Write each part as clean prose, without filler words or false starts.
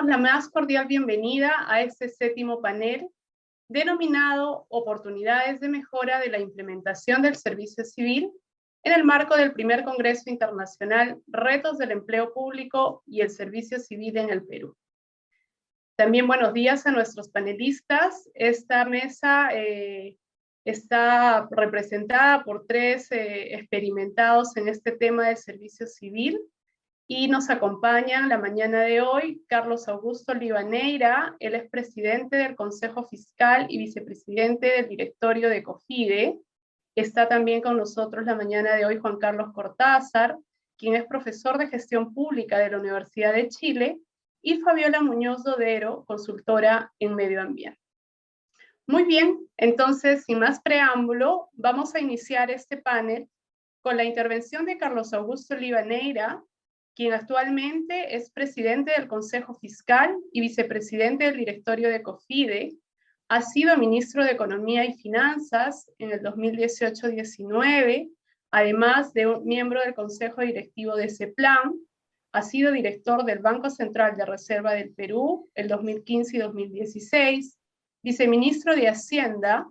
damos la más cordial bienvenida a este séptimo panel denominado Oportunidades de mejora de la implementación del servicio civil en el marco del primer Congreso Internacional Retos del Empleo Público y el Servicio Civil en el Perú. También buenos días a nuestros panelistas. Esta mesa está representada por tres experimentados en este tema de servicio civil y nos acompañan la mañana de hoy Carlos Augusto Libaneira. Él es presidente del Consejo Fiscal y vicepresidente del directorio de COFIDE. Está también con nosotros la mañana de hoy Juan Carlos Cortázar, quien es profesor de gestión pública de la Universidad de Chile, y Fabiola Muñoz Dodero, consultora en medio ambiente. Muy bien, entonces, sin más preámbulo, vamos a iniciar este panel con la intervención de Carlos Augusto Libaneira, quien actualmente es presidente del Consejo Fiscal y vicepresidente del directorio de COFIDE. Ha sido ministro de Economía y Finanzas en el 2018-19, además de un miembro del Consejo Directivo de CEPLAN. Ha sido director del Banco Central de Reserva del Perú el 2015 y 2016, viceministro de Hacienda,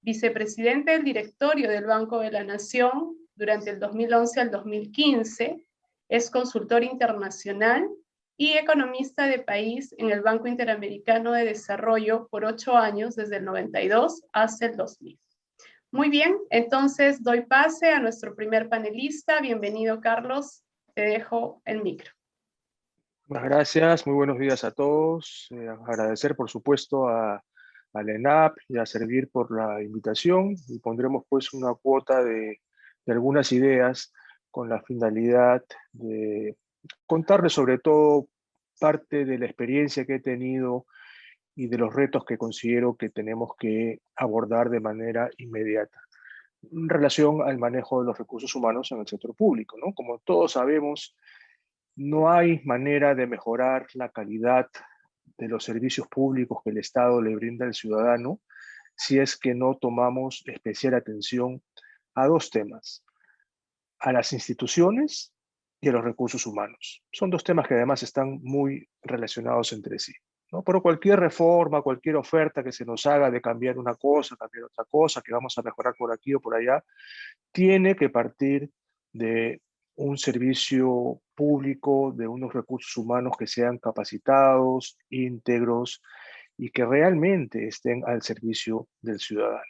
vicepresidente del directorio del Banco de la Nación durante el 2011 al 2015, es consultor internacional y economista de país en el Banco Interamericano de Desarrollo por 8 años, desde el 92 hasta el 2000. Muy bien, entonces doy pase a nuestro primer panelista. Bienvenido, Carlos. Te dejo el micro. Muchas gracias, muy buenos días a todos. Agradecer, por supuesto, a la ENAP y a Servir por la invitación, y pondremos pues una cuota de algunas ideas con la finalidad de contarles sobre todo parte de la experiencia que he tenido y de los retos que considero que tenemos que abordar de manera inmediata en relación al manejo de los recursos humanos en el sector público, ¿no? Como todos sabemos, no hay manera de mejorar la calidad de los servicios públicos que el Estado le brinda al ciudadano si es que no tomamos especial atención a dos temas: a las instituciones y a los recursos humanos. Son dos temas que además están muy relacionados entre sí, ¿no? Pero cualquier reforma, cualquier oferta que se nos haga de cambiar una cosa, cambiar otra cosa, que vamos a mejorar por aquí o por allá, tiene que partir de un servicio público, de unos recursos humanos que sean capacitados, íntegros y que realmente estén al servicio del ciudadano.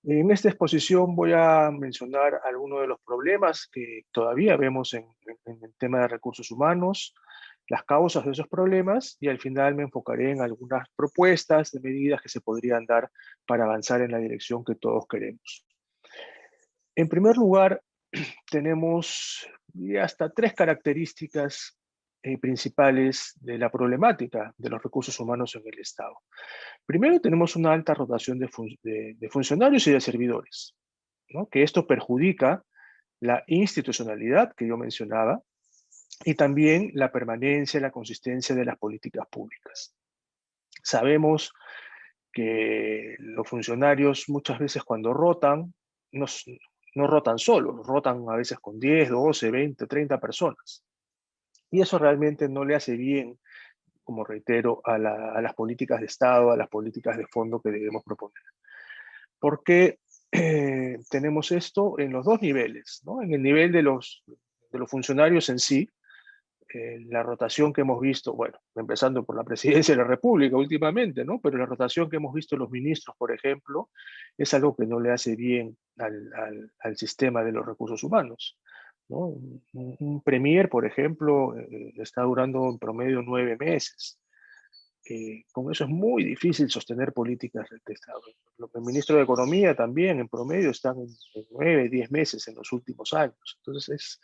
En esta exposición voy a mencionar algunos de los problemas que todavía vemos en el tema de recursos humanos, las causas de esos problemas, y al final me enfocaré en algunas propuestas de medidas que se podrían dar para avanzar en la dirección que todos queremos. En primer lugar, tenemos hasta tres características principales de la problemática de los recursos humanos en el Estado. Primero, tenemos una alta rotación de funcionarios y de servidores, ¿no? Que esto perjudica la institucionalidad que yo mencionaba y también la permanencia y la consistencia de las políticas públicas. Sabemos que los funcionarios muchas veces cuando rotan, no rotan solos, rotan a veces con 10, 12, 20, 30 personas. Y eso realmente no le hace bien, como reitero, a las políticas de Estado, a las políticas de fondo que debemos proponer. Porque tenemos esto en los dos niveles, ¿no? En el nivel de los funcionarios en sí, la rotación que hemos visto, bueno, empezando por la Presidencia de la República últimamente, ¿no? Pero la rotación que hemos visto en los ministros, por ejemplo, es algo que no le hace bien al sistema de los recursos humanos, ¿no? Un premier, por ejemplo, está durando en promedio 9 meses. Con eso es muy difícil sostener políticas de Estado. El ministro de Economía también, en promedio, están en 9, 10 meses en los últimos años. Entonces,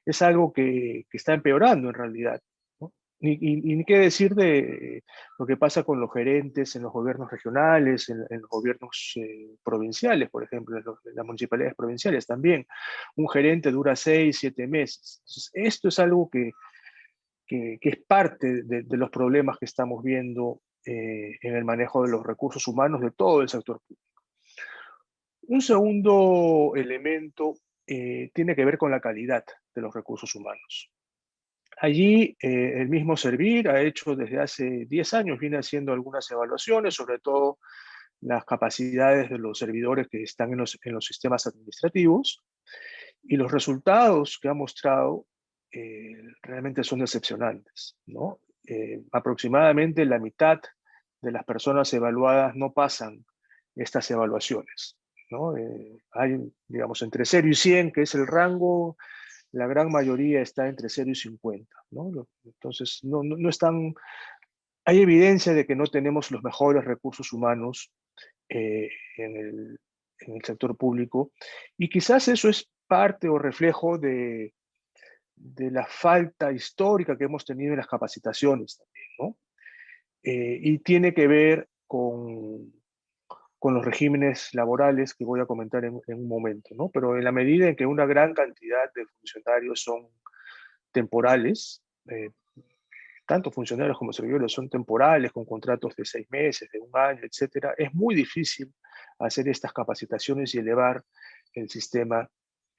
es algo que está empeorando en realidad, ¿no? Y ni qué decir de lo que pasa con los gerentes en los gobiernos regionales, en los gobiernos provinciales, por ejemplo, en las municipalidades provinciales también. Un gerente dura 6, 7 meses. Entonces, esto es algo que es parte de los problemas que estamos viendo en el manejo de los recursos humanos de todo el sector público. Un segundo elemento tiene que ver con la calidad de los recursos humanos. Allí el mismo Servir ha hecho desde hace 10 años, viene haciendo algunas evaluaciones, sobre todo las capacidades de los servidores que están en los sistemas administrativos, y los resultados que ha mostrado realmente son decepcionantes, ¿no? Aproximadamente la mitad de las personas evaluadas no pasan estas evaluaciones, ¿no? Hay, digamos, entre 0 y 100, que es el rango, la gran mayoría está entre 0 y 50, ¿no? Entonces, no están, hay evidencia de que no tenemos los mejores recursos humanos eh, en, el, en el sector público, y quizás eso es parte o reflejo de la falta histórica que hemos tenido en las capacitaciones también, ¿no? Y tiene que ver con los regímenes laborales que voy a comentar en un momento, ¿no? Pero en la medida en que una gran cantidad de funcionarios son temporales, tanto funcionarios como servidores son temporales, con contratos de 6 meses, de 1 año, etcétera, es muy difícil hacer estas capacitaciones y elevar el sistema,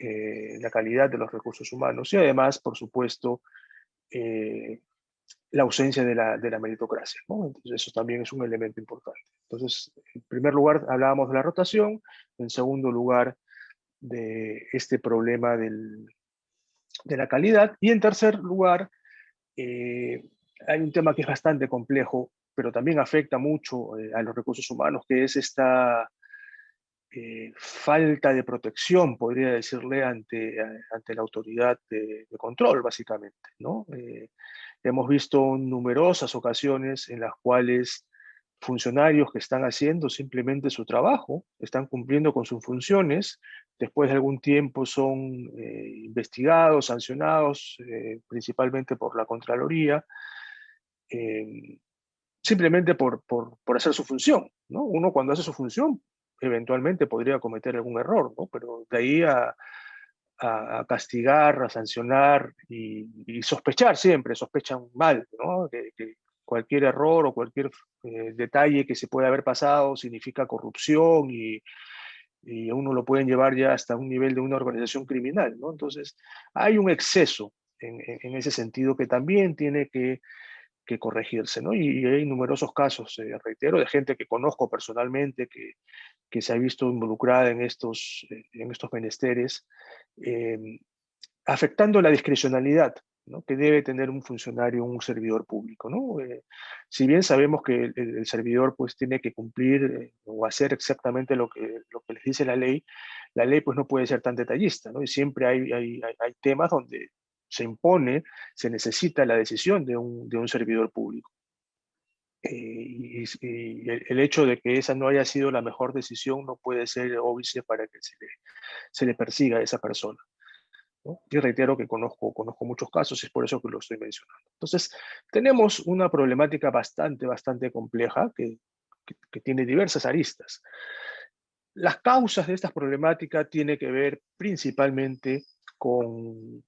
la calidad de los recursos humanos y además, por supuesto, la ausencia de la meritocracia, ¿no? Entonces eso también es un elemento importante. Entonces, en primer lugar hablábamos de la rotación, en segundo lugar de este problema de la calidad, y en tercer lugar hay un tema que es bastante complejo, pero también afecta mucho a los recursos humanos, que es esta falta de protección, podría decirle, ante la autoridad de control, básicamente, ¿no? Hemos visto numerosas ocasiones en las cuales funcionarios que están haciendo simplemente su trabajo, están cumpliendo con sus funciones, después de algún tiempo son investigados, sancionados, principalmente por la Contraloría, eh, simplemente por hacer su función, ¿no? Uno cuando hace su función eventualmente podría cometer algún error, ¿no? Pero de ahí a castigar, a sancionar y sospechar siempre, sospechan mal, ¿no? Que cualquier error o cualquier detalle que se pueda haber pasado significa corrupción y a uno lo pueden llevar ya hasta un nivel de una organización criminal, ¿no? Entonces, hay un exceso en ese sentido que también tiene que corregirse, ¿no? Y hay numerosos casos, reitero, de gente que conozco personalmente que se ha visto involucrada en estos menesteres, eh, afectando la discrecionalidad, ¿no? Que debe tener un funcionario, un servidor público, ¿no? Si bien sabemos que el servidor pues tiene que cumplir o hacer exactamente lo que les dice la ley pues no puede ser tan detallista, ¿no? Y siempre hay temas donde se impone, se necesita la decisión de un servidor público. Y el hecho de que esa no haya sido la mejor decisión no puede ser óbice para que se le persiga a esa persona, ¿no? Y reitero que conozco muchos casos y es por eso que lo estoy mencionando. Entonces, tenemos una problemática bastante compleja que tiene diversas aristas. Las causas de estas problemáticas tienen que ver principalmente con,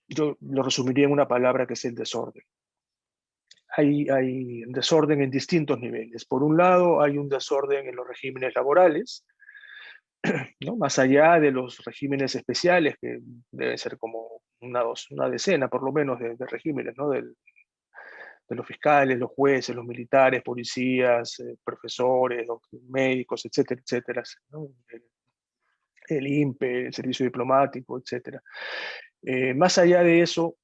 yo lo resumiría en una palabra que es el desorden. Hay desorden en distintos niveles. Por un lado, hay un desorden en los regímenes laborales, ¿no? Más allá de los regímenes especiales, que deben ser como una decena por lo menos de regímenes, ¿no? De los fiscales, los jueces, los militares, policías, profesores, los médicos, etcétera, etcétera, ¿no? El INPE, el servicio diplomático, etcétera. Más allá de eso,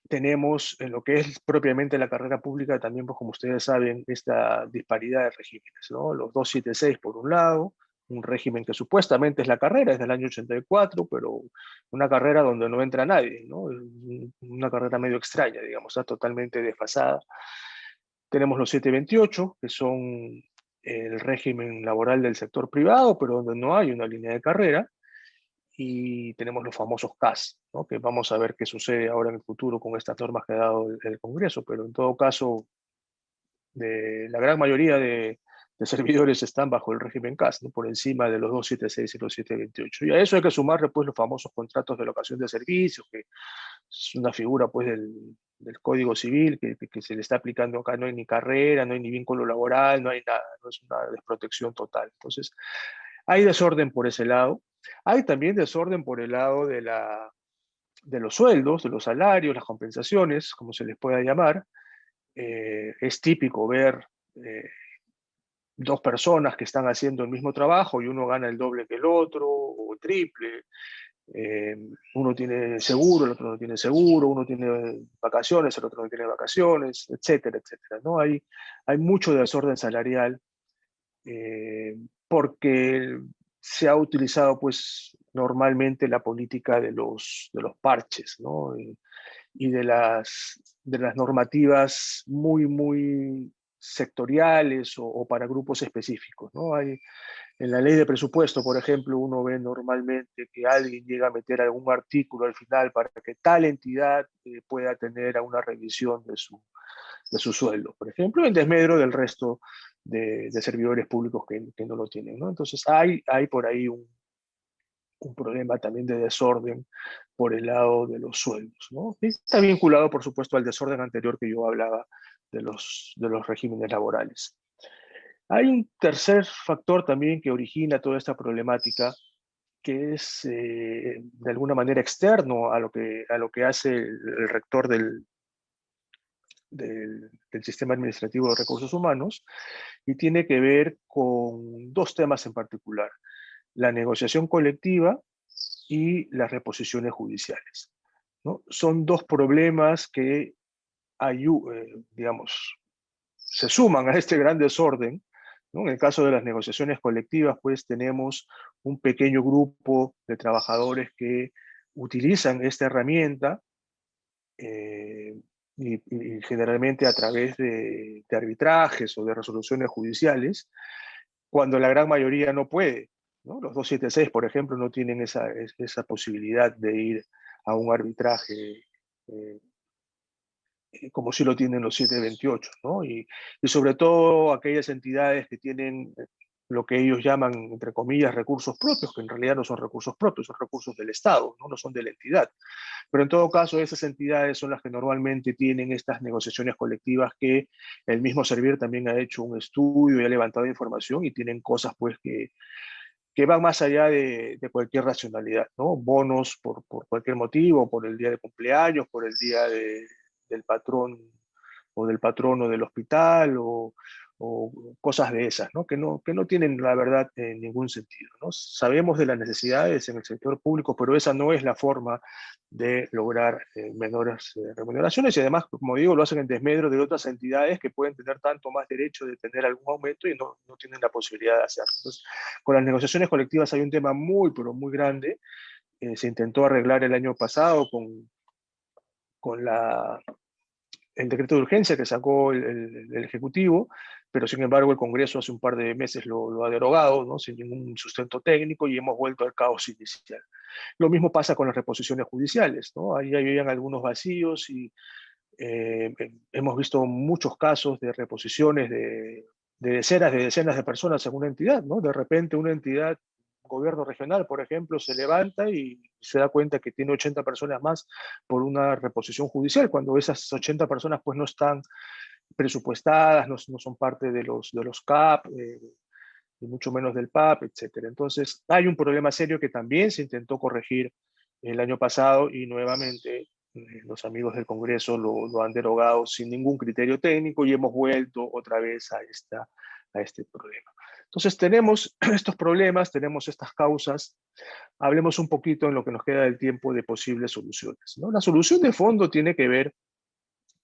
tenemos en lo que es propiamente la carrera pública también, pues como ustedes saben, esta disparidad de regímenes, ¿no? Los 276 por un lado, un régimen que supuestamente es la carrera, es del año 84, pero una carrera donde no entra nadie, ¿no? Una carrera medio extraña, digamos, está totalmente desfasada. Tenemos los 728, que son el régimen laboral del sector privado, pero donde no hay una línea de carrera, y tenemos los famosos CAS, ¿no? Que vamos a ver qué sucede ahora en el futuro con estas normas que ha dado el Congreso, pero en todo caso, la gran mayoría de servidores están bajo el régimen CAS, ¿no? Por encima de los 276 y los 728. Y a eso hay que sumarle pues, los famosos contratos de locación de servicios, que es una figura pues, del Código Civil que se le está aplicando acá. No hay ni carrera, no hay ni vínculo laboral, no hay nada, no es una desprotección total. Entonces, hay desorden por ese lado. Hay también desorden por el lado de los sueldos, de los salarios, las compensaciones, como se les pueda llamar. Es típico ver dos personas que están haciendo el mismo trabajo y uno gana el doble que el otro, o el triple. Uno tiene seguro, el otro no tiene seguro, uno tiene vacaciones, el otro no tiene vacaciones, etcétera, etcétera, ¿no? Hay mucho desorden salarial porque se ha utilizado pues normalmente la política de los parches, ¿no? Y de las normativas muy sectoriales o para grupos específicos, ¿no? En la ley de presupuesto, por ejemplo, uno ve normalmente que alguien llega a meter algún artículo al final para que tal entidad pueda tener a una revisión de su sueldo, por ejemplo, en desmedro del resto de servidores públicos que no lo tienen, ¿no? Entonces hay por ahí un problema también de desorden por el lado de los sueldos, ¿no? Y está vinculado, por supuesto, al desorden anterior que yo hablaba de los regímenes laborales. Hay un tercer factor también que origina toda esta problemática, que es de alguna manera externo a lo que hace el rector del Sistema Administrativo de Recursos Humanos, y tiene que ver con dos temas en particular: la negociación colectiva y las reposiciones judiciales, ¿no? Son dos problemas que, digamos, se suman a este gran desorden, ¿no? En el caso de las negociaciones colectivas, pues tenemos un pequeño grupo de trabajadores que utilizan esta herramienta y generalmente a través de arbitrajes o de resoluciones judiciales, cuando la gran mayoría no puede, ¿no? Los 276, por ejemplo, no tienen esa posibilidad de ir a un arbitraje eh, como sí lo tienen los 728, ¿no? Y sobre todo aquellas entidades que tienen lo que ellos llaman, entre comillas, recursos propios, que en realidad no son recursos propios, son recursos del Estado, ¿no? No son de la entidad. Pero en todo caso, esas entidades son las que normalmente tienen estas negociaciones colectivas, que el mismo Servir también ha hecho un estudio y ha levantado información, y tienen cosas pues que van más allá de cualquier racionalidad, ¿no? Bonos por cualquier motivo, por el día de cumpleaños, por el día del patrón o del patrono del hospital, o cosas de esas, ¿no? Que no tienen, la verdad, ningún sentido, ¿no? Sabemos de las necesidades en el sector público, pero esa no es la forma de lograr menores remuneraciones, y además, como digo, lo hacen en desmedro de otras entidades que pueden tener tanto más derecho de tener algún aumento y no tienen la posibilidad de hacerlo. Entonces, con las negociaciones colectivas hay un tema muy, pero muy grande. Se intentó arreglar el año pasado con el decreto de urgencia que sacó el Ejecutivo, pero sin embargo el Congreso hace un par de meses lo ha derogado, ¿no? Sin ningún sustento técnico, y hemos vuelto al caos inicial. Lo mismo pasa con las reposiciones judiciales, ¿no? Ahí habían algunos vacíos y hemos visto muchos casos de reposiciones de decenas de personas en una entidad, ¿no? De repente una entidad, gobierno regional, por ejemplo, se levanta y se da cuenta que tiene 80 personas más por una reposición judicial, cuando esas 80 personas pues no están presupuestadas, no son parte de los CAP, y mucho menos del PAP, etcétera. Entonces, hay un problema serio que también se intentó corregir el año pasado, y nuevamente los amigos del Congreso lo han derogado sin ningún criterio técnico, y hemos vuelto otra vez a este problema. Entonces tenemos estos problemas, tenemos estas causas. Hablemos un poquito en lo que nos queda del tiempo de posibles soluciones, ¿no? La solución de fondo tiene que ver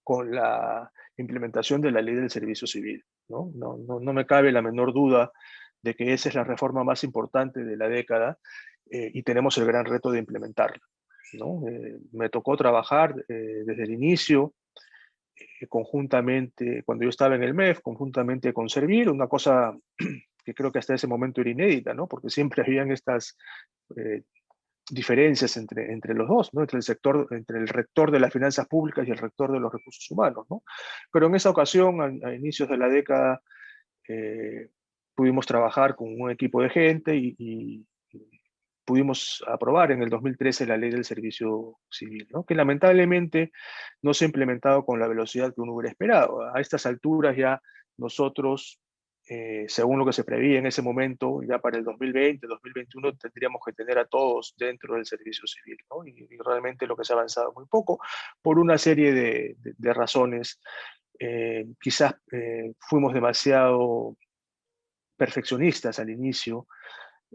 con la implementación de la ley del servicio civil, ¿no? No me cabe la menor duda de que esa es la reforma más importante de la década, y tenemos el gran reto de implementarla, ¿no? Me tocó trabajar desde el inicio, conjuntamente, cuando yo estaba en el MEF, conjuntamente con Servir, una cosa que creo que hasta ese momento era inédita, ¿no? Porque siempre habían estas eh, diferencias entre los dos, ¿no? Entre el rector de las finanzas públicas y el rector de los recursos humanos, ¿no? Pero en esa ocasión, a inicios de la década, eh, pudimos trabajar con un equipo de gente y pudimos aprobar en el 2013 la ley del servicio civil, ¿no? Que lamentablemente no se ha implementado con la velocidad que uno hubiera esperado. A estas alturas ya nosotros según lo que se preveía en ese momento, ya para el 2020, 2021, tendríamos que tener a todos dentro del servicio civil, ¿no? Y realmente lo que se ha avanzado muy poco, por una serie de razones. Quizás fuimos demasiado perfeccionistas al inicio,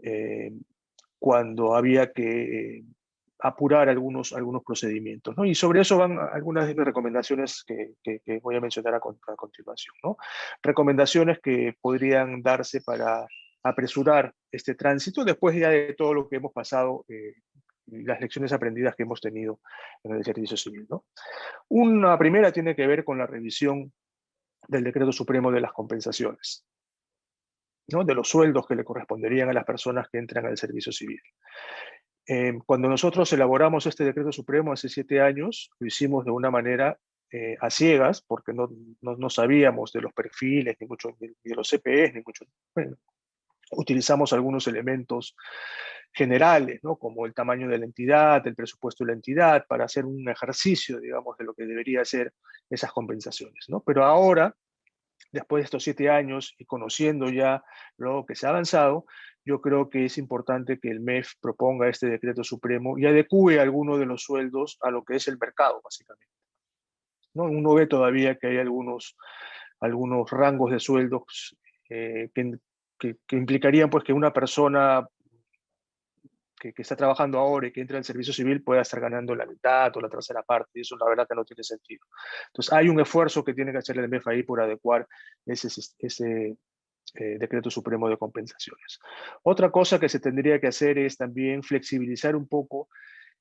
eh, cuando había que apurar algunos procedimientos, ¿no? Y sobre eso van algunas de mis recomendaciones que voy a mencionar a continuación, ¿no? Recomendaciones que podrían darse para apresurar este tránsito después ya de todo lo que hemos pasado y las lecciones aprendidas que hemos tenido en el servicio civil, ¿no? Una primera tiene que ver con la revisión del Decreto Supremo de las compensaciones, ¿no? De los sueldos que le corresponderían a las personas que entran al servicio civil. Cuando nosotros elaboramos este decreto supremo hace 7 años, lo hicimos de una manera a ciegas, porque no sabíamos de los perfiles, ni mucho ni de los CPEs, ni mucho. Bueno, utilizamos algunos elementos generales, ¿no? Como el tamaño de la entidad, el presupuesto de la entidad, para hacer un ejercicio, digamos, de lo que debería ser esas compensaciones, ¿no? Pero ahora, después de estos 7 años y conociendo ya lo que se ha avanzado, yo creo que es importante que el MEF proponga este decreto supremo y adecúe algunos de los sueldos a lo que es el mercado, básicamente, ¿no? Uno ve todavía que hay algunos rangos de sueldos que implicarían pues, que una persona que está trabajando ahora y que entra al servicio civil pueda estar ganando la mitad o la tercera parte, y eso la verdad que no tiene sentido. Entonces hay un esfuerzo que tiene que hacer el MEF ahí por adecuar ese decreto supremo de compensaciones. Otra cosa que se tendría que hacer es también flexibilizar un poco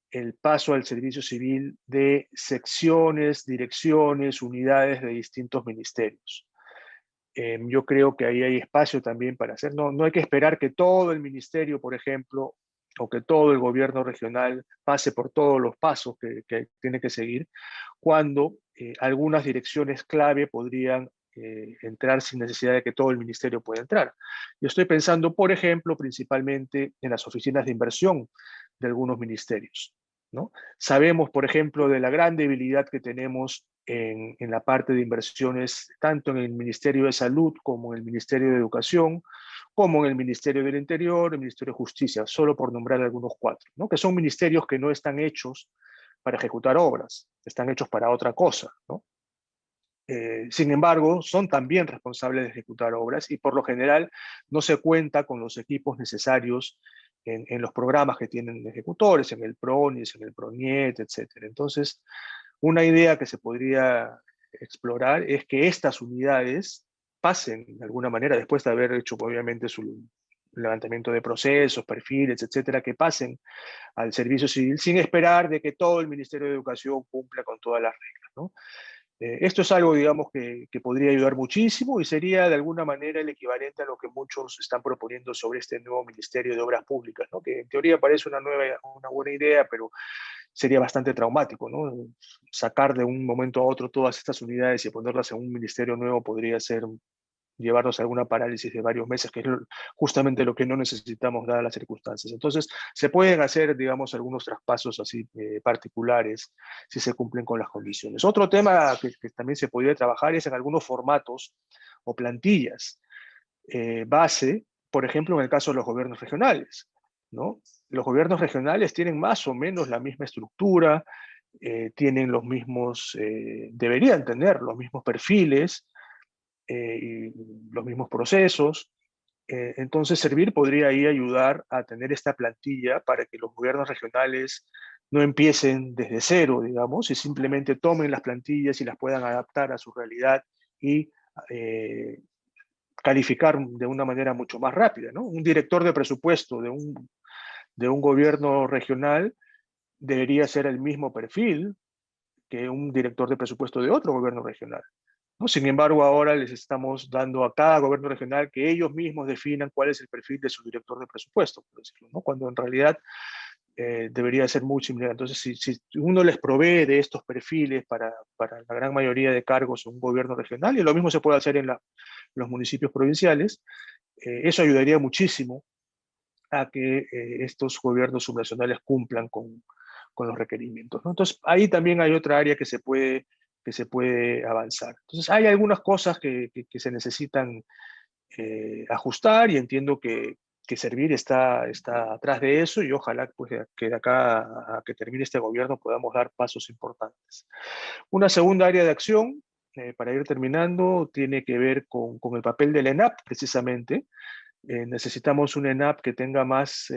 el paso al servicio civil de secciones, direcciones, unidades de distintos ministerios. Yo creo que ahí hay espacio también para hacer, no hay que esperar que todo el ministerio, por ejemplo, o que todo el gobierno regional pase por todos los pasos que tiene que seguir, cuando algunas direcciones clave podrían entrar sin necesidad de que todo el ministerio pueda entrar. Yo estoy pensando, por ejemplo, principalmente en las oficinas de inversión de algunos ministerios, ¿no? Sabemos, por ejemplo, de la gran debilidad que tenemos en la parte de inversiones, tanto en el Ministerio de Salud como en el Ministerio de Educación, como en el Ministerio del Interior, el Ministerio de Justicia, solo por nombrar algunos 4, ¿no? Que son ministerios que no están hechos para ejecutar obras, están hechos para otra cosa, ¿no? Sin embargo, son también responsables de ejecutar obras y por lo general no se cuenta con los equipos necesarios en los programas que tienen ejecutores, en el PRONIS, en el PRONIET, etc. Entonces, una idea que se podría explorar es que estas unidades pasen de alguna manera, después de haber hecho obviamente su levantamiento de procesos, perfiles, etcétera, que pasen al servicio civil sin esperar de que todo el Ministerio de Educación cumpla con todas las reglas, ¿no? Esto es algo, digamos, que podría ayudar muchísimo y sería de alguna manera el equivalente a lo que muchos están proponiendo sobre este nuevo Ministerio de Obras Públicas, ¿no? Que en teoría parece una buena idea, pero sería bastante traumático, ¿no? Sacar de un momento a otro todas estas unidades y ponerlas en un ministerio nuevo podría ser llevarnos a alguna parálisis de varios meses, que es justamente lo que no necesitamos dadas las circunstancias. Entonces, se pueden hacer, digamos, algunos traspasos así particulares si se cumplen con las condiciones. Otro tema que también se podría trabajar es en algunos formatos o plantillas base, por ejemplo, en el caso de los gobiernos regionales, ¿no? Los gobiernos regionales tienen más o menos la misma estructura, tienen los mismos, deberían tener los mismos perfiles, y los mismos procesos. Entonces, Servir podría ahí ayudar a tener esta plantilla para que los gobiernos regionales no empiecen desde cero, digamos, y simplemente tomen las plantillas y las puedan adaptar a su realidad y calificar de una manera mucho más rápida, ¿no? Un director de presupuesto de un gobierno regional debería ser el mismo perfil que un director de presupuesto de otro gobierno regional, ¿no? Sin embargo, ahora les estamos dando a cada gobierno regional que ellos mismos definan cuál es el perfil de su director de presupuesto, por decirlo, ¿no? Cuando en realidad debería ser muy similar. Entonces, si uno les provee de estos perfiles para la gran mayoría de cargos en un gobierno regional, y lo mismo se puede hacer en los municipios provinciales, eso ayudaría muchísimo a que estos gobiernos subnacionales cumplan con los requerimientos, ¿no? Entonces, ahí también hay otra área que se puede avanzar. Entonces, hay algunas cosas que se necesitan ajustar, y entiendo que Servir está atrás de eso, y ojalá pues, que de acá a que termine este gobierno podamos dar pasos importantes. Una segunda área de acción, para ir terminando, tiene que ver con el papel del ENAP, precisamente. Necesitamos un ENAP que tenga más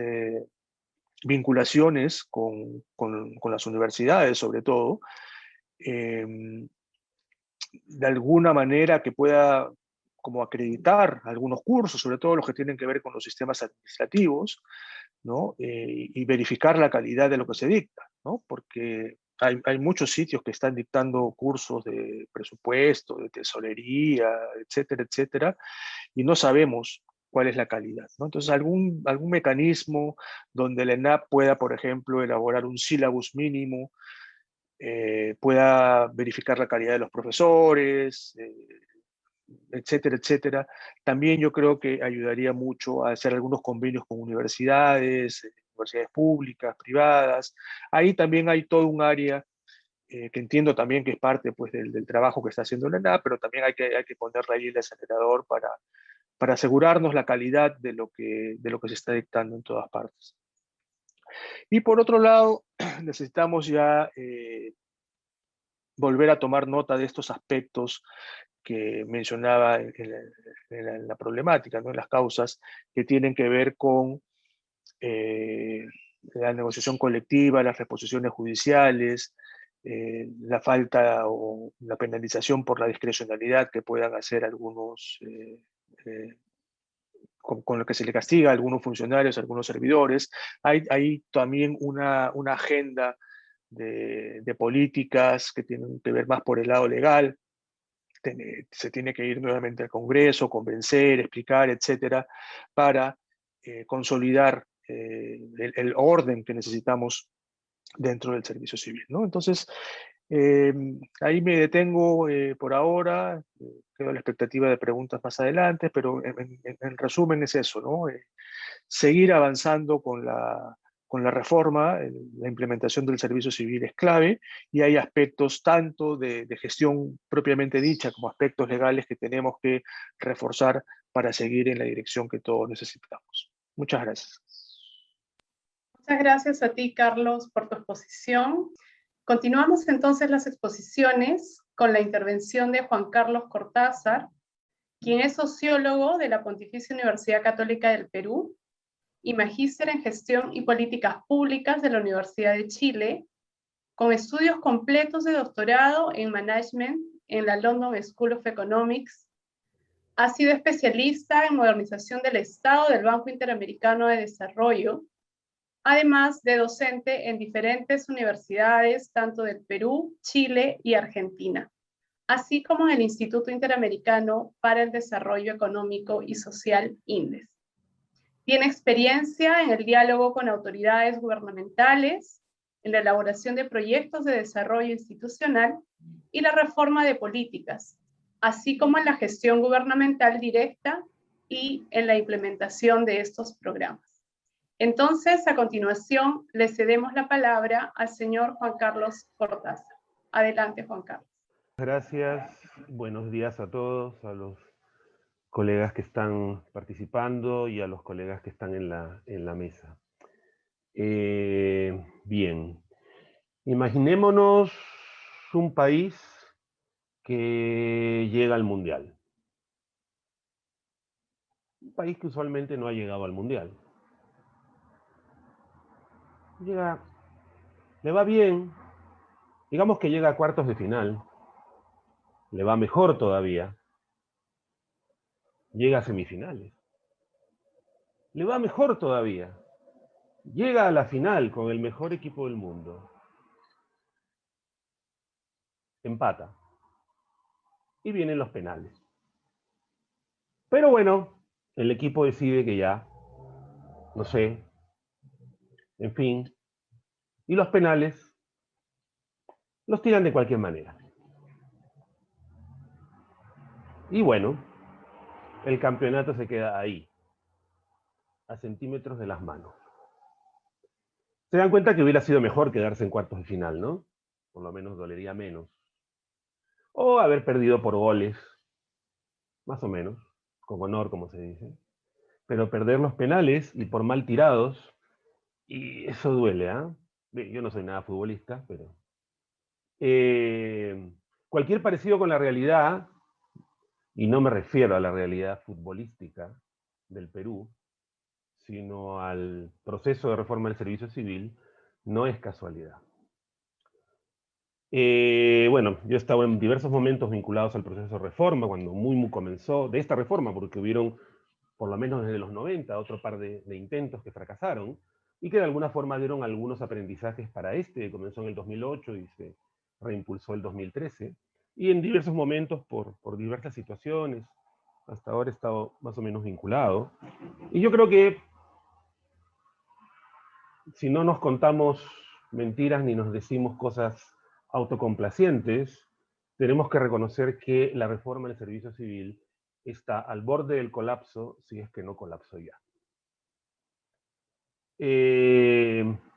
vinculaciones con las universidades, sobre todo, de alguna manera que pueda como acreditar algunos cursos, sobre todo los que tienen que ver con los sistemas administrativos, ¿no? Y verificar la calidad de lo que se dicta, ¿no? Porque hay muchos sitios que están dictando cursos de presupuesto, de tesorería, etcétera, etcétera, y no sabemos cuál es la calidad, ¿no? Entonces, algún mecanismo donde el ENAP pueda, por ejemplo, elaborar un sílabus mínimo, pueda verificar la calidad de los profesores, etcétera, etcétera. También yo creo que ayudaría mucho a hacer algunos convenios con universidades, universidades públicas, privadas. Ahí también hay todo un área que entiendo también que es parte pues, del trabajo que está haciendo la ENAP, pero también hay que ponerle ahí el acelerador para asegurarnos la calidad de lo que se está dictando en todas partes. Y por otro lado, necesitamos ya volver a tomar nota de estos aspectos que mencionaba en la problemática, ¿no? En las causas que tienen que ver con la negociación colectiva, las reposiciones judiciales, la falta o la penalización por la discrecionalidad que puedan hacer algunos, con lo que se le castiga a algunos funcionarios, a algunos servidores. Hay también una agenda de políticas que tienen que ver más por el lado legal. Se tiene que ir nuevamente al Congreso, convencer, explicar, etcétera, para consolidar el orden que necesitamos dentro del servicio civil, ¿no? Entonces, ahí me detengo por ahora, quedo a la expectativa de preguntas más adelante, pero en resumen es eso, ¿no? Seguir avanzando con la reforma, la implementación del servicio civil es clave, y hay aspectos tanto de gestión propiamente dicha como aspectos legales que tenemos que reforzar para seguir en la dirección que todos necesitamos. Muchas gracias. Muchas gracias a ti, Carlos, por tu exposición. Continuamos entonces las exposiciones con la intervención de Juan Carlos Cortázar, quien es sociólogo de la Pontificia Universidad Católica del Perú y magíster en Gestión y Políticas Públicas de la Universidad de Chile, con estudios completos de doctorado en Management en la London School of Economics. Ha sido especialista en modernización del Estado del Banco Interamericano de Desarrollo, además de docente en diferentes universidades, tanto del Perú, Chile y Argentina, así como en el Instituto Interamericano para el Desarrollo Económico y Social, INDES. Tiene experiencia en el diálogo con autoridades gubernamentales, en la elaboración de proyectos de desarrollo institucional y la reforma de políticas, así como en la gestión gubernamental directa y en la implementación de estos programas. Entonces, a continuación, le cedemos la palabra al señor Juan Carlos Cortázar. Adelante, Juan Carlos. Gracias. Buenos días a todos, a los colegas que están participando y a los colegas que están en la mesa. Bien. Imaginémonos un país que llega al Mundial. Un país que usualmente no ha llegado al Mundial. Le va bien, digamos que llega a cuartos de final, le va mejor todavía, llega a semifinales, le va mejor todavía, llega a la final con el mejor equipo del mundo, empata, y vienen los penales. Pero bueno, el equipo decide que ya, no sé, en fin, y los penales los tiran de cualquier manera. Y bueno, el campeonato se queda ahí, a centímetros de las manos. Se dan cuenta que hubiera sido mejor quedarse en cuartos de final, ¿no? Por lo menos dolería menos. O haber perdido por goles, más o menos, con honor, como se dice, pero perder los penales y por mal tirados, y eso duele, ¿ah? Yo no soy nada futbolista, pero... cualquier parecido con la realidad, y no me refiero a la realidad futbolística del Perú, sino al proceso de reforma del servicio civil, no es casualidad. Bueno, yo he estado en diversos momentos vinculados al proceso de reforma, cuando muy comenzó, de esta reforma, porque hubieron, por lo menos desde los 90, otro par de intentos que fracasaron, y que de alguna forma dieron algunos aprendizajes para este, que comenzó en el 2008 y se reimpulsó el 2013, y en diversos momentos, por diversas situaciones, hasta ahora he estado más o menos vinculado. Y yo creo que si no nos contamos mentiras ni nos decimos cosas autocomplacientes, tenemos que reconocer que la reforma del servicio civil está al borde del colapso, si es que no colapsó ya.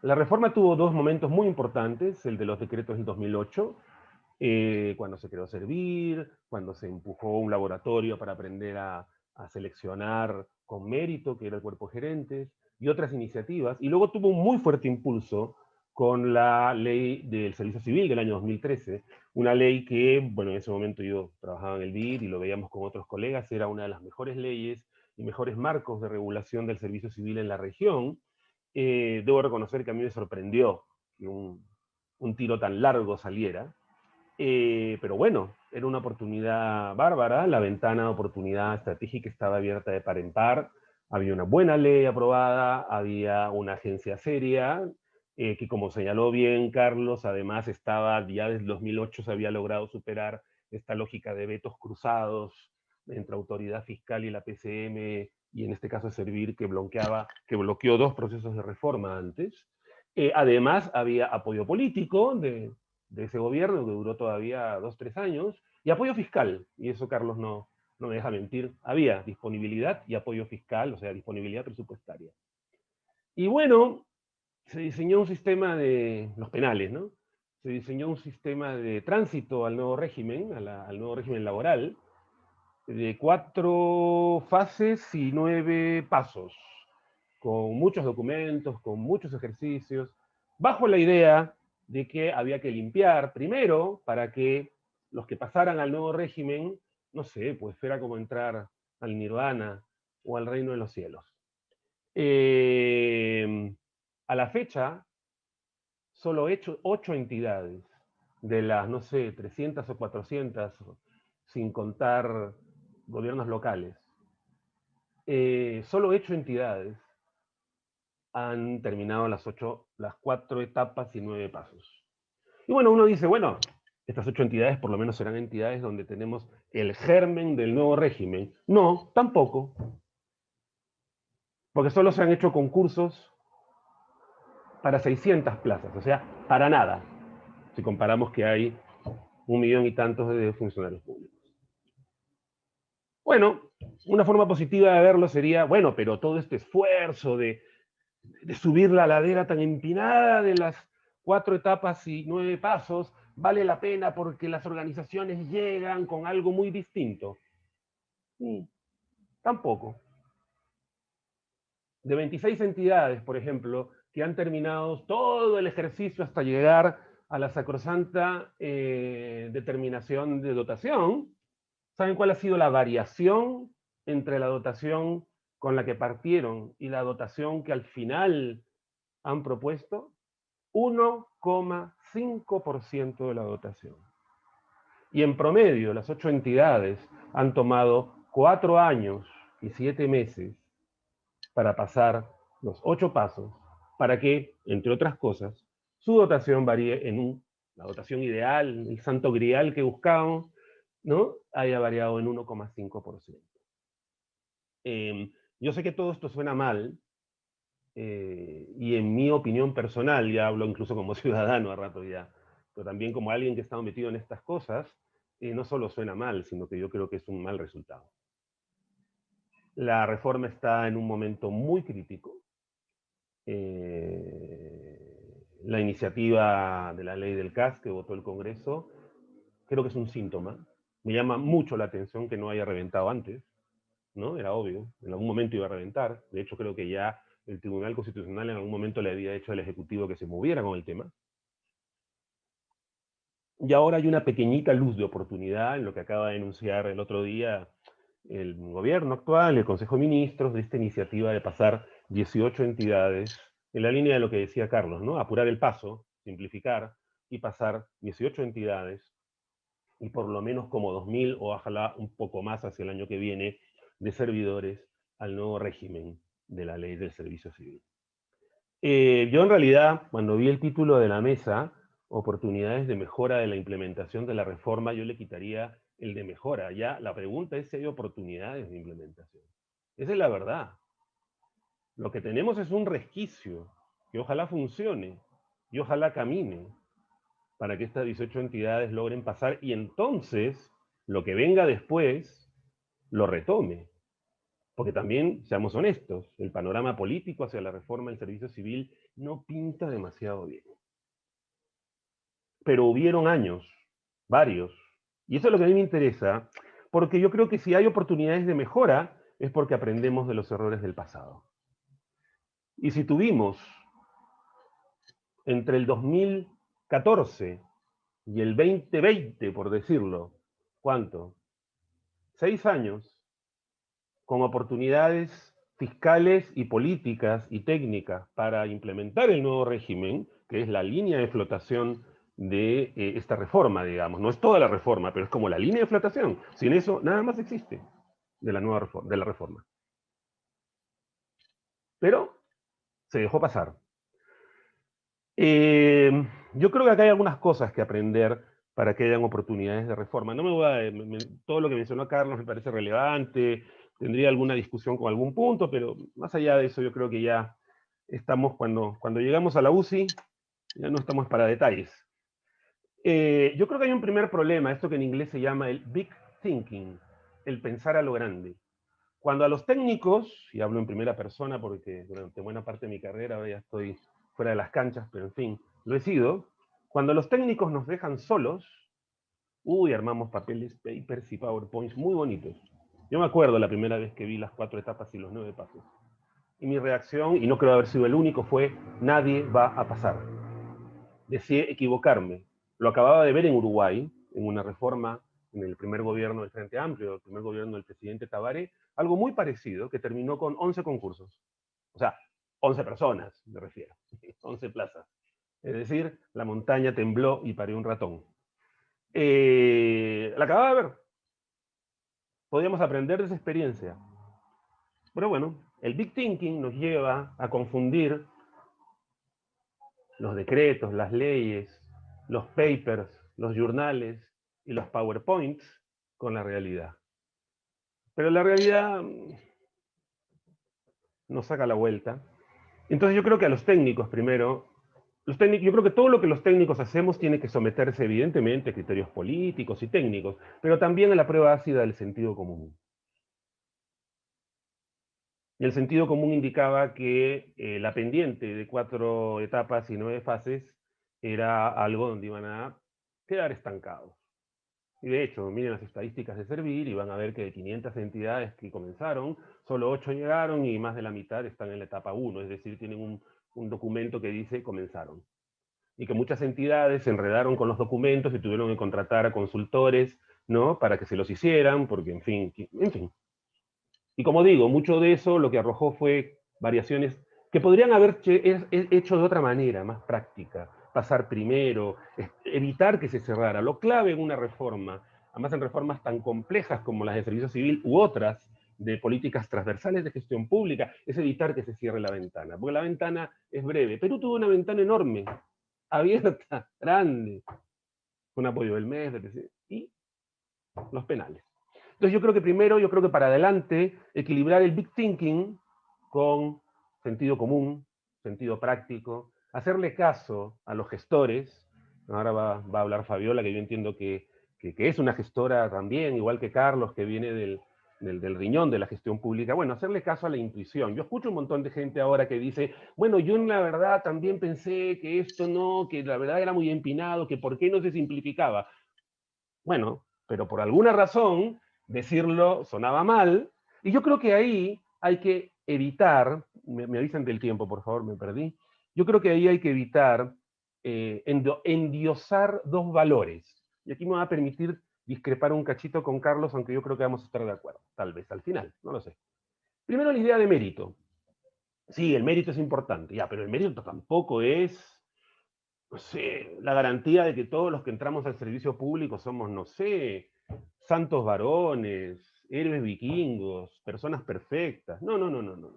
La reforma tuvo dos momentos muy importantes, el de los decretos del 2008, cuando se creó Servir, cuando se empujó un laboratorio para aprender a seleccionar con mérito, que era el cuerpo gerentes, y otras iniciativas, y luego tuvo un muy fuerte impulso con la ley del servicio civil del año 2013, una ley que, bueno, en ese momento yo trabajaba en el BID y lo veíamos con otros colegas, era una de las mejores leyes y mejores marcos de regulación del servicio civil en la región. Debo reconocer que a mí me sorprendió que un tiro tan largo saliera, pero bueno, era una oportunidad bárbara, la ventana de oportunidad estratégica estaba abierta de par en par, había una buena ley aprobada, había una agencia seria, que como señaló bien Carlos, además estaba, ya desde 2008 se había logrado superar esta lógica de vetos cruzados entre autoridad fiscal y la PCM, y en este caso Servir, que bloqueó dos procesos de reforma antes. Además había apoyo político de ese gobierno, que duró todavía 2-3 años, y apoyo fiscal, y eso Carlos no me deja mentir, había disponibilidad y apoyo fiscal, o sea, disponibilidad presupuestaria. Y bueno, se diseñó un sistema de los penales, ¿no? Se diseñó un sistema de tránsito al nuevo régimen, al nuevo régimen laboral, de 4 fases y 9 pasos, con muchos documentos, con muchos ejercicios, bajo la idea de que había que limpiar primero para que los que pasaran al nuevo régimen, no sé, pues fuera como entrar al nirvana o al reino de los cielos. A la fecha, solo 8 entidades de las, no sé, 300 o 400, sin contar gobiernos locales, solo 8 entidades han terminado las 4 etapas y 9 pasos. Y bueno, uno dice, bueno, estas 8 entidades por lo menos serán entidades donde tenemos el germen del nuevo régimen. No, tampoco. Porque solo se han hecho concursos para 600 plazas, o sea, para nada, si comparamos que hay 1 millón y tantos de funcionarios públicos. Bueno, una forma positiva de verlo sería, bueno, pero todo este esfuerzo de subir la ladera tan empinada de las 4 etapas y 9 pasos, vale la pena porque las organizaciones llegan con algo muy distinto. Tampoco. De 26 entidades, por ejemplo, que han terminado todo el ejercicio hasta llegar a la sacrosanta determinación de dotación, ¿saben cuál ha sido la variación entre la dotación con la que partieron y la dotación que al final han propuesto? 1,5% de la dotación. Y en promedio, las 8 entidades han tomado 4 años y 7 meses para pasar los 8 pasos, para que, entre otras cosas, su dotación varíe en la dotación ideal, el santo grial que buscamos, ¿no? Haya variado en 1,5%. Yo sé que todo esto suena mal, y en mi opinión personal, ya hablo incluso como ciudadano a rato ya, pero también como alguien que ha estado metido en estas cosas, no solo suena mal, sino que yo creo que es un mal resultado. La reforma está en un momento muy crítico. La iniciativa de la ley del CAS que votó el Congreso, creo que es un síntoma. Me llama mucho la atención que no haya reventado antes. ¿no? Era obvio, en algún momento iba a reventar. De hecho, creo que ya el Tribunal Constitucional en algún momento le había hecho al Ejecutivo que se moviera con el tema. Y ahora hay una pequeñita luz de oportunidad en lo que acaba de denunciar el otro día el gobierno actual, el Consejo de Ministros, de esta iniciativa de pasar 18 entidades, en la línea de lo que decía Carlos, ¿no? Apurar el paso, simplificar, y pasar 18 entidades, y por lo menos como 2.000, o ojalá un poco más hacia el año que viene, de servidores al nuevo régimen de la ley del servicio civil. Yo en realidad, cuando vi el título de la mesa, oportunidades de mejora de la implementación de la reforma, yo le quitaría el de mejora. Ya la pregunta es si hay oportunidades de implementación. Esa es la verdad. Lo que tenemos es un resquicio que ojalá funcione y ojalá camine para que estas 18 entidades logren pasar y entonces lo que venga después lo retome. Porque también, seamos honestos, el panorama político hacia la reforma del servicio civil no pinta demasiado bien. Pero hubieron años, varios, y eso es lo que a mí me interesa, porque yo creo que si hay oportunidades de mejora, es porque aprendemos de los errores del pasado. Y si tuvimos entre el 2014 y el 2020, por decirlo, ¿cuánto? 6 años, con oportunidades fiscales y políticas y técnicas para implementar el nuevo régimen, que es la línea de flotación de esta reforma, digamos. No es toda la reforma, pero es como la línea de flotación. Sin eso, nada más existe de la nueva reforma, de la reforma. Pero se dejó pasar. Yo creo que acá hay algunas cosas que aprender para que hayan oportunidades de reforma. No me voy a, todo lo que mencionó Carlos me parece relevante, tendría alguna discusión con algún punto, pero más allá de eso yo creo que ya estamos, cuando llegamos a la UCI, ya no estamos para detalles. Yo creo que hay un primer problema, esto que en inglés se llama el big thinking, el pensar a lo grande. Cuando a los técnicos, y hablo en primera persona porque durante buena parte de mi carrera ahora ya estoy fuera de las canchas, pero en fin, lo he sido, cuando los técnicos nos dejan solos, armamos papeles, papers y PowerPoints muy bonitos. Yo me acuerdo la primera vez que vi las 4 etapas y los 9 pasos. Y mi reacción, y no creo haber sido el único, fue: nadie va a pasar. Deseé equivocarme. Lo acababa de ver en Uruguay, en una reforma en el primer gobierno del Frente Amplio, el primer gobierno del presidente Tabaré, algo muy parecido, que terminó con 11 concursos. O sea, 11 personas, me refiero, 11 plazas. Es decir, la montaña tembló y parió un ratón. La acababa de ver. Podíamos aprender de esa experiencia. Pero bueno, el Big Thinking nos lleva a confundir los decretos, las leyes, los papers, los journales y los PowerPoints con la realidad. Pero la realidad nos saca la vuelta. Entonces yo creo que a los técnicos primero, yo creo que todo lo que los técnicos hacemos tiene que someterse evidentemente a criterios políticos y técnicos, pero también a la prueba ácida del sentido común. Y el sentido común indicaba que la pendiente de 4 etapas y 9 fases era algo donde iban a quedar estancados. Y de hecho, miren las estadísticas de Servir y van a ver que de 500 entidades que comenzaron, solo 8 llegaron y más de la mitad están en la etapa 1, es decir, tienen un documento que dice comenzaron. Y que muchas entidades se enredaron con los documentos y tuvieron que contratar a consultores, ¿no?, para que se los hicieran, porque en fin. Y como digo, mucho de eso lo que arrojó fue variaciones que podrían haber hecho de otra manera, más práctica. Pasar primero, evitar que se cerrara. Lo clave en una reforma, además en reformas tan complejas como las de servicio civil u otras de políticas transversales de gestión pública, es evitar que se cierre la ventana, porque la ventana es breve. Perú tuvo una ventana enorme, abierta, grande, con apoyo del MES, y los penales. Entonces yo creo que primero, para adelante, equilibrar el big thinking con sentido común, sentido práctico, hacerle caso a los gestores. Ahora va a hablar Fabiola, que yo entiendo que es una gestora también, igual que Carlos, que viene del riñón de la gestión pública. Bueno, hacerle caso a la intuición. Yo escucho un montón de gente ahora que dice, bueno, yo en la verdad también pensé que esto no, que la verdad era muy empinado, que por qué no se simplificaba. Bueno, pero por alguna razón decirlo sonaba mal, Y yo creo que ahí hay que evitar, me avisan del tiempo, por favor, me perdí. Yo creo que ahí hay que evitar endiosar dos valores. Y aquí me va a permitir discrepar un cachito con Carlos, aunque yo creo que vamos a estar de acuerdo, tal vez al final, no lo sé. Primero la idea de mérito. Sí, el mérito es importante, ya, pero el mérito tampoco es, no sé, la garantía de que todos los que entramos al servicio público somos, no sé, santos varones, héroes vikingos, personas perfectas. No, no, no, no, no.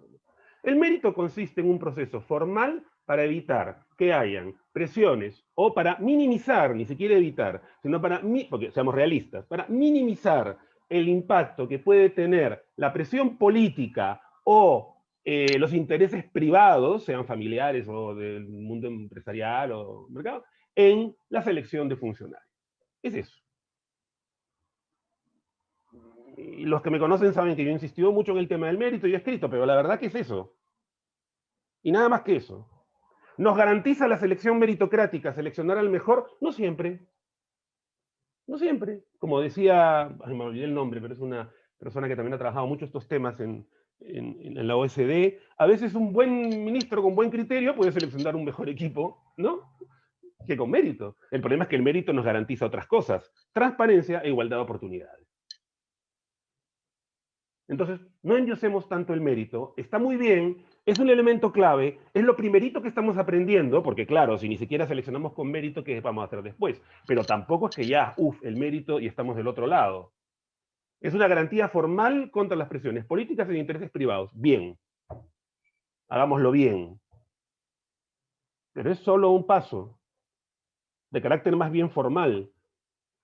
El mérito consiste en un proceso formal para evitar que hayan presiones o para minimizar, ni siquiera evitar, sino para, porque seamos realistas, para minimizar el impacto que puede tener la presión política o los intereses privados, sean familiares o del mundo empresarial o mercado, en la selección de funcionarios. Es eso. Y los que me conocen saben que yo he insistido mucho en el tema del mérito y he escrito, pero la verdad que es eso. Y nada más que eso. ¿Nos garantiza la selección meritocrática seleccionar al mejor? No siempre. No siempre. Como decía, me olvidé el nombre, pero es una persona que también ha trabajado mucho estos temas en la OSD. A veces un buen ministro con buen criterio puede seleccionar un mejor equipo, ¿no? Que con mérito. El problema es que el mérito nos garantiza otras cosas. Transparencia e igualdad de oportunidades. Entonces, no endiosemos tanto el mérito, está muy bien, es un elemento clave, es lo primerito que estamos aprendiendo, porque claro, si ni siquiera seleccionamos con mérito, ¿qué vamos a hacer después? Pero tampoco es que ya, el mérito y estamos del otro lado. Es una garantía formal contra las presiones políticas y de intereses privados. Bien, hagámoslo bien. Pero es solo un paso, de carácter más bien formal.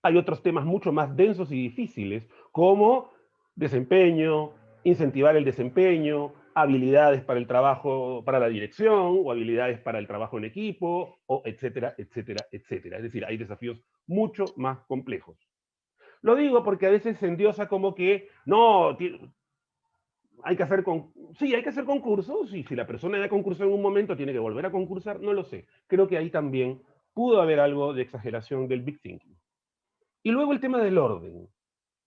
Hay otros temas mucho más densos y difíciles, como desempeño, incentivar el desempeño, habilidades para el trabajo, para la dirección, o habilidades para el trabajo en equipo, o etcétera, etcétera, etcétera. Es decir, hay desafíos mucho más complejos. Lo digo porque a veces se endiosa como que, no, hay que hacer sí, hay que hacer concursos, y si la persona ya concursó en un momento, tiene que volver a concursar, no lo sé. Creo que ahí también pudo haber algo de exageración del big thinking. Y luego el tema del orden.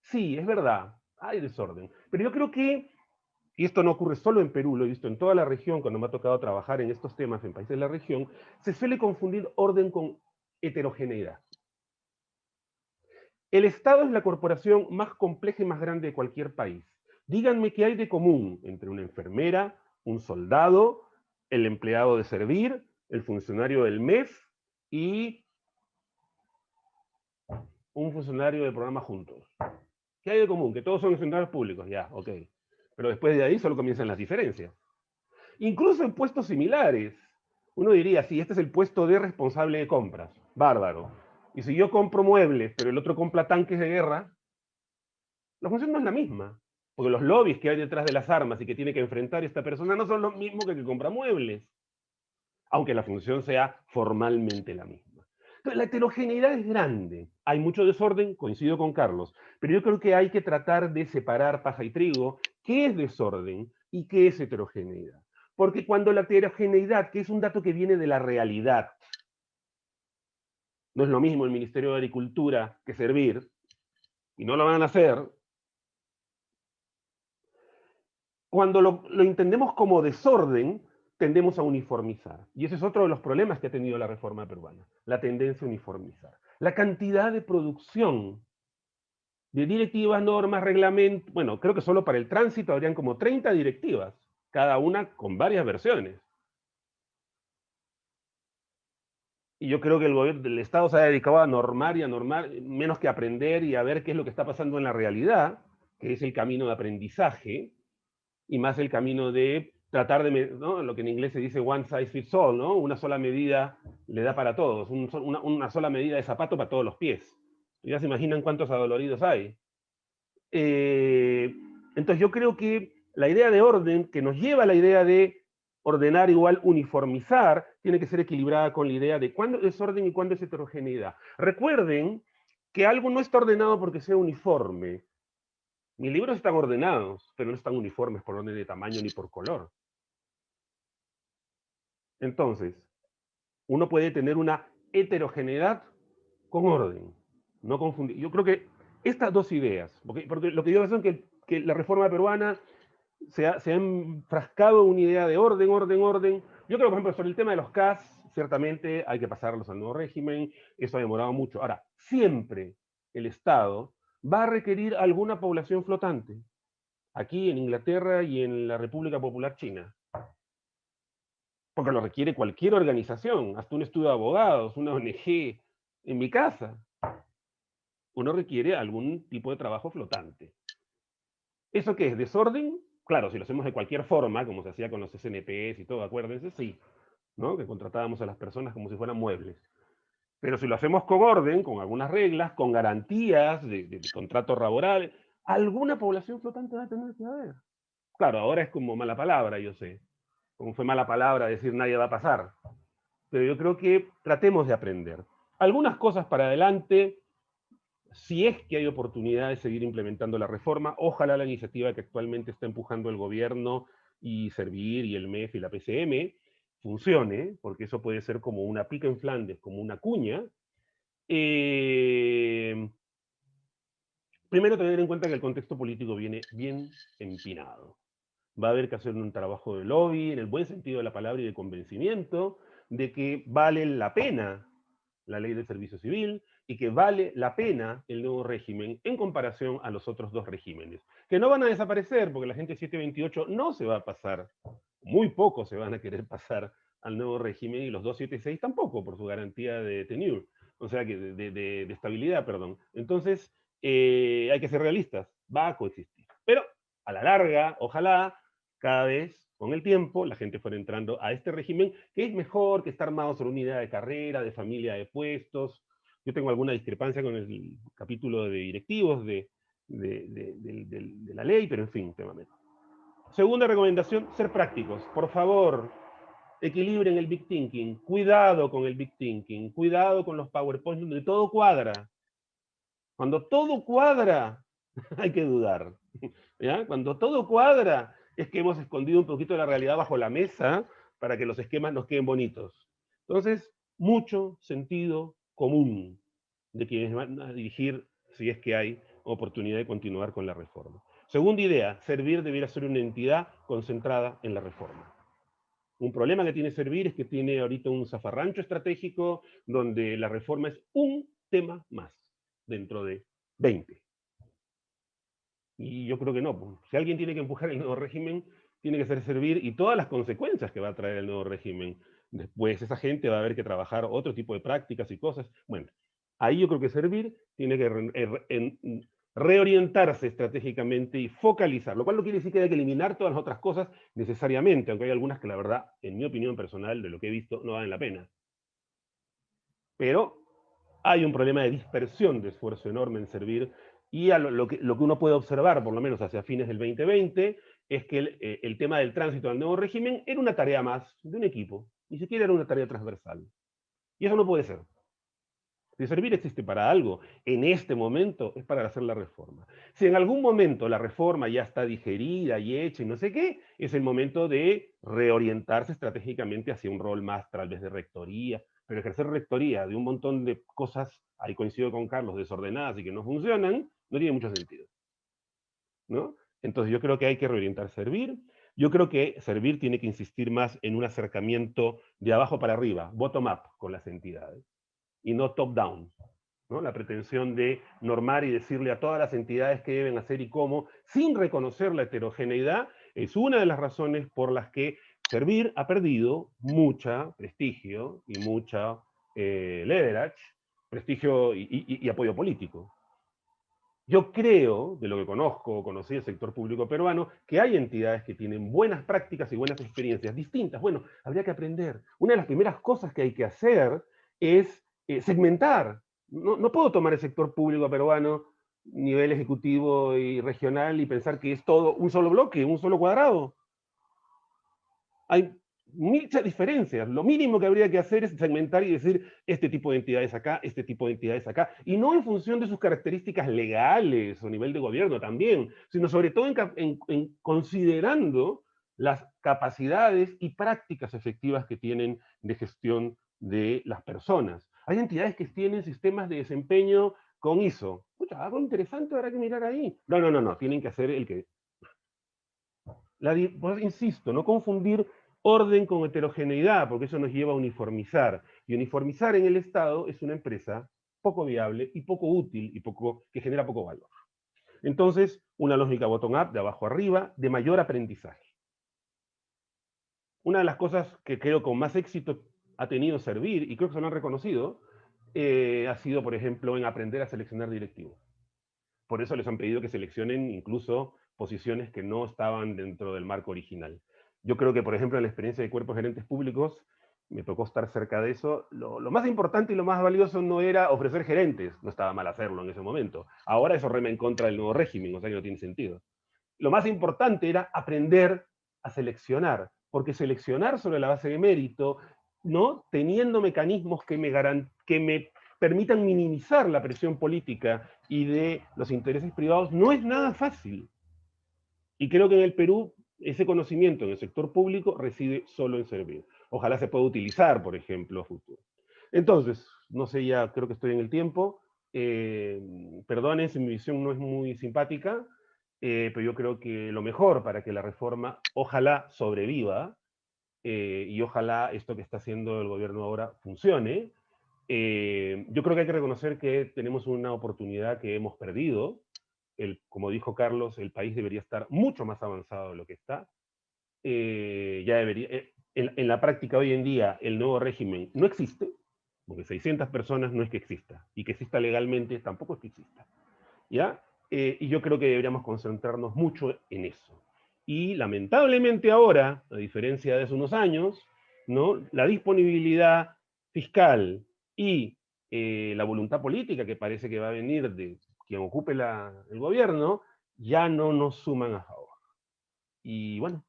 Sí, es verdad, hay desorden. Pero yo creo que, y esto no ocurre solo en Perú, lo he visto en toda la región, cuando me ha tocado trabajar en estos temas en países de la región, se suele confundir orden con heterogeneidad. El Estado es la corporación más compleja y más grande de cualquier país. Díganme qué hay de común entre una enfermera, un soldado, el empleado de servir, el funcionario del MEF y un funcionario del programa Juntos. ¿Qué hay de común? Que todos son funcionarios públicos, ya, ok. Pero después de ahí solo comienzan las diferencias. Incluso en puestos similares. Uno diría, sí, este es el puesto de responsable de compras. Bárbaro. Y si yo compro muebles, pero el otro compra tanques de guerra, la función no es la misma. Porque los lobbies que hay detrás de las armas y que tiene que enfrentar esta persona no son los mismos que el que compra muebles. Aunque la función sea formalmente la misma. Entonces, la heterogeneidad es grande. Hay mucho desorden, coincido con Carlos. Pero yo creo que hay que tratar de separar paja y trigo, qué es desorden y qué es heterogeneidad. Porque cuando la heterogeneidad, que es un dato que viene de la realidad, no es lo mismo el Ministerio de Agricultura que servir, y no lo van a hacer, cuando lo entendemos como desorden, tendemos a uniformizar. Y ese es otro de los problemas que ha tenido la reforma peruana, la tendencia a uniformizar. La cantidad de producción de directivas, normas, reglamentos, bueno, creo que solo para el tránsito habrían como 30 directivas, cada una con varias versiones. Y yo creo que el gobierno del Estado se ha dedicado a normar y a normar, menos que aprender y a ver qué es lo que está pasando en la realidad, que es el camino de aprendizaje, y más el camino de tratar de, ¿no? Lo que en inglés se dice one size fits all, ¿no? Una sola medida le da para todos, una sola medida de zapato para todos los pies. Ya se imaginan cuántos adoloridos hay. Entonces yo creo que la idea de orden, que nos lleva a la idea de ordenar igual uniformizar, tiene que ser equilibrada con la idea de cuándo es orden y cuándo es heterogeneidad. Recuerden que algo no está ordenado porque sea uniforme. Mis libros están ordenados, pero no están uniformes por orden de tamaño ni por color. Entonces, uno puede tener una heterogeneidad con orden. No confundir. Yo creo que estas dos ideas, porque lo que yo veo es que que la reforma peruana se ha enfrascado en una idea de orden, orden, orden. Yo creo, por ejemplo, sobre el tema de los CAS, ciertamente hay que pasarlos al nuevo régimen, eso ha demorado mucho. Ahora, siempre el Estado va a requerir alguna población flotante, aquí en Inglaterra y en la República Popular China. Porque lo requiere cualquier organización, hasta un estudio de abogados, una ONG, en mi casa. Uno requiere algún tipo de trabajo flotante. ¿Eso qué es? ¿Desorden? Claro, si lo hacemos de cualquier forma, como se hacía con los SNPs y todo, acuérdense, sí, ¿no? Que contratábamos a las personas como si fueran muebles. Pero si lo hacemos con orden, con algunas reglas, con garantías de contratos laborales, alguna población flotante va a tener que haber. Claro, ahora es como mala palabra, yo sé. Como fue mala palabra decir nadie va a pasar. Pero yo creo que tratemos de aprender. Algunas cosas para adelante, si es que hay oportunidad de seguir implementando la reforma, ojalá la iniciativa que actualmente está empujando el gobierno y Servir y el MEF y la PCM funcione, porque eso puede ser como una pica en Flandes, como una cuña. Primero tener en cuenta que el contexto político viene bien empinado. Va a haber que hacer un trabajo de lobby, en el buen sentido de la palabra, y de convencimiento de que vale la pena la ley del servicio civil y que vale la pena el nuevo régimen en comparación a los otros dos regímenes, que no van a desaparecer porque la gente 728 no se va a pasar, muy pocos se van a querer pasar al nuevo régimen y los 276 tampoco por su garantía de tenure, o sea, que de estabilidad, perdón. Entonces, hay que ser realistas, va a coexistir. Pero a la larga, ojalá, cada vez con el tiempo, la gente fuera entrando a este régimen, que es mejor que estar armado sobre una idea de carrera, de familia de puestos. Yo tengo alguna discrepancia con el capítulo de directivos de la ley, pero en fin, tema menos. Segunda recomendación, ser prácticos. Por favor, equilibren el Big Thinking. Cuidado con el Big Thinking. Cuidado con los PowerPoints donde todo cuadra. Cuando todo cuadra, hay que dudar. ¿Ya? Cuando todo cuadra, es que hemos escondido un poquito la realidad bajo la mesa para que los esquemas nos queden bonitos. Entonces, mucho sentido común de quienes van a dirigir, si es que hay oportunidad de continuar con la reforma. Segunda idea, Servir debiera ser una entidad concentrada en la reforma. Un problema que tiene Servir es que tiene ahorita un zafarrancho estratégico donde la reforma es un tema más dentro de 20. Y yo creo que no. Pues. Si alguien tiene que empujar el nuevo régimen, tiene que ser Servir y todas las consecuencias que va a traer el nuevo régimen. Después esa gente va a haber que trabajar otro tipo de prácticas y cosas. Bueno, ahí yo creo que Servir tiene que reorientarse estratégicamente y focalizar, lo cual no quiere decir que haya que eliminar todas las otras cosas necesariamente, aunque hay algunas que la verdad, en mi opinión personal, de lo que he visto, no valen la pena. Pero hay un problema de dispersión de esfuerzo enorme en Servir y lo que uno puede observar, por lo menos hacia fines del 2020, es que el tema del tránsito al nuevo régimen era una tarea más de un equipo, ni siquiera era una tarea transversal. Y eso no puede ser. Si Servir existe para algo, en este momento es para hacer la reforma. Si en algún momento la reforma ya está digerida y hecha y no sé qué, es el momento de reorientarse estratégicamente hacia un rol más tal vez de rectoría, pero ejercer rectoría de un montón de cosas, ahí coincido con Carlos, desordenadas y que no funcionan, no tiene mucho sentido. ¿No? Entonces yo creo que hay que reorientar Servir. Yo creo que Servir tiene que insistir más en un acercamiento de abajo para arriba, bottom-up con las entidades, y no top-down. ¿No? La pretensión de normar y decirle a todas las entidades qué deben hacer y cómo, sin reconocer la heterogeneidad, es una de las razones por las que Servir ha perdido mucha prestigio y mucha leverage, prestigio y apoyo político. Yo creo, de lo que conocí el sector público peruano, que hay entidades que tienen buenas prácticas y buenas experiencias distintas. Bueno, habría que aprender. Una de las primeras cosas que hay que hacer es segmentar. No puedo tomar el sector público peruano, nivel ejecutivo y regional, y pensar que es todo un solo bloque, un solo cuadrado. Hay muchas diferencias. Lo mínimo que habría que hacer es segmentar y decir este tipo de entidades acá, este tipo de entidades acá, y no en función de sus características legales o nivel de gobierno también, sino sobre todo en considerando las capacidades y prácticas efectivas que tienen de gestión de las personas. Hay entidades que tienen sistemas de desempeño con ISO. Pucha, algo interesante habrá que mirar ahí. No, tienen que hacer el que... Pues, insisto, no confundir orden con heterogeneidad, porque eso nos lleva a uniformizar. Y uniformizar en el Estado es una empresa poco viable y poco útil, y que genera poco valor. Entonces, una lógica bottom-up, de abajo arriba, de mayor aprendizaje. Una de las cosas que creo con más éxito ha tenido Servir, y creo que se lo han reconocido, ha sido, por ejemplo, en aprender a seleccionar directivos. Por eso les han pedido que seleccionen incluso posiciones que no estaban dentro del marco original. Yo creo que, por ejemplo, en la experiencia de cuerpos gerentes públicos, me tocó estar cerca de eso. Lo más importante y lo más valioso no era ofrecer gerentes, no estaba mal hacerlo en ese momento. Ahora eso rema en contra del nuevo régimen, o sea que no tiene sentido. Lo más importante era aprender a seleccionar, porque seleccionar sobre la base de mérito, ¿no? Teniendo mecanismos que me permitan minimizar la presión política y de los intereses privados, no es nada fácil. Y creo que en el Perú ese conocimiento en el sector público reside solo en Servir. Ojalá se pueda utilizar, por ejemplo, a futuro. Entonces, no sé, ya creo que estoy en el tiempo. Perdonen si mi visión no es muy simpática, pero yo creo que lo mejor para que la reforma ojalá sobreviva, y ojalá esto que está haciendo el gobierno ahora funcione. Yo creo que hay que reconocer que tenemos una oportunidad que hemos perdido. Como dijo Carlos, el país debería estar mucho más avanzado de lo que está. Ya debería, en la práctica hoy en día el nuevo régimen no existe, porque 600 personas no es que exista, y que exista legalmente tampoco es que exista. ¿Ya? Y yo creo que deberíamos concentrarnos mucho en eso. Y lamentablemente ahora, a diferencia de hace unos años, ¿no? La disponibilidad fiscal y la voluntad política que parece que va a venir de quien ocupe el gobierno, ya no nos suman a favor. Y bueno,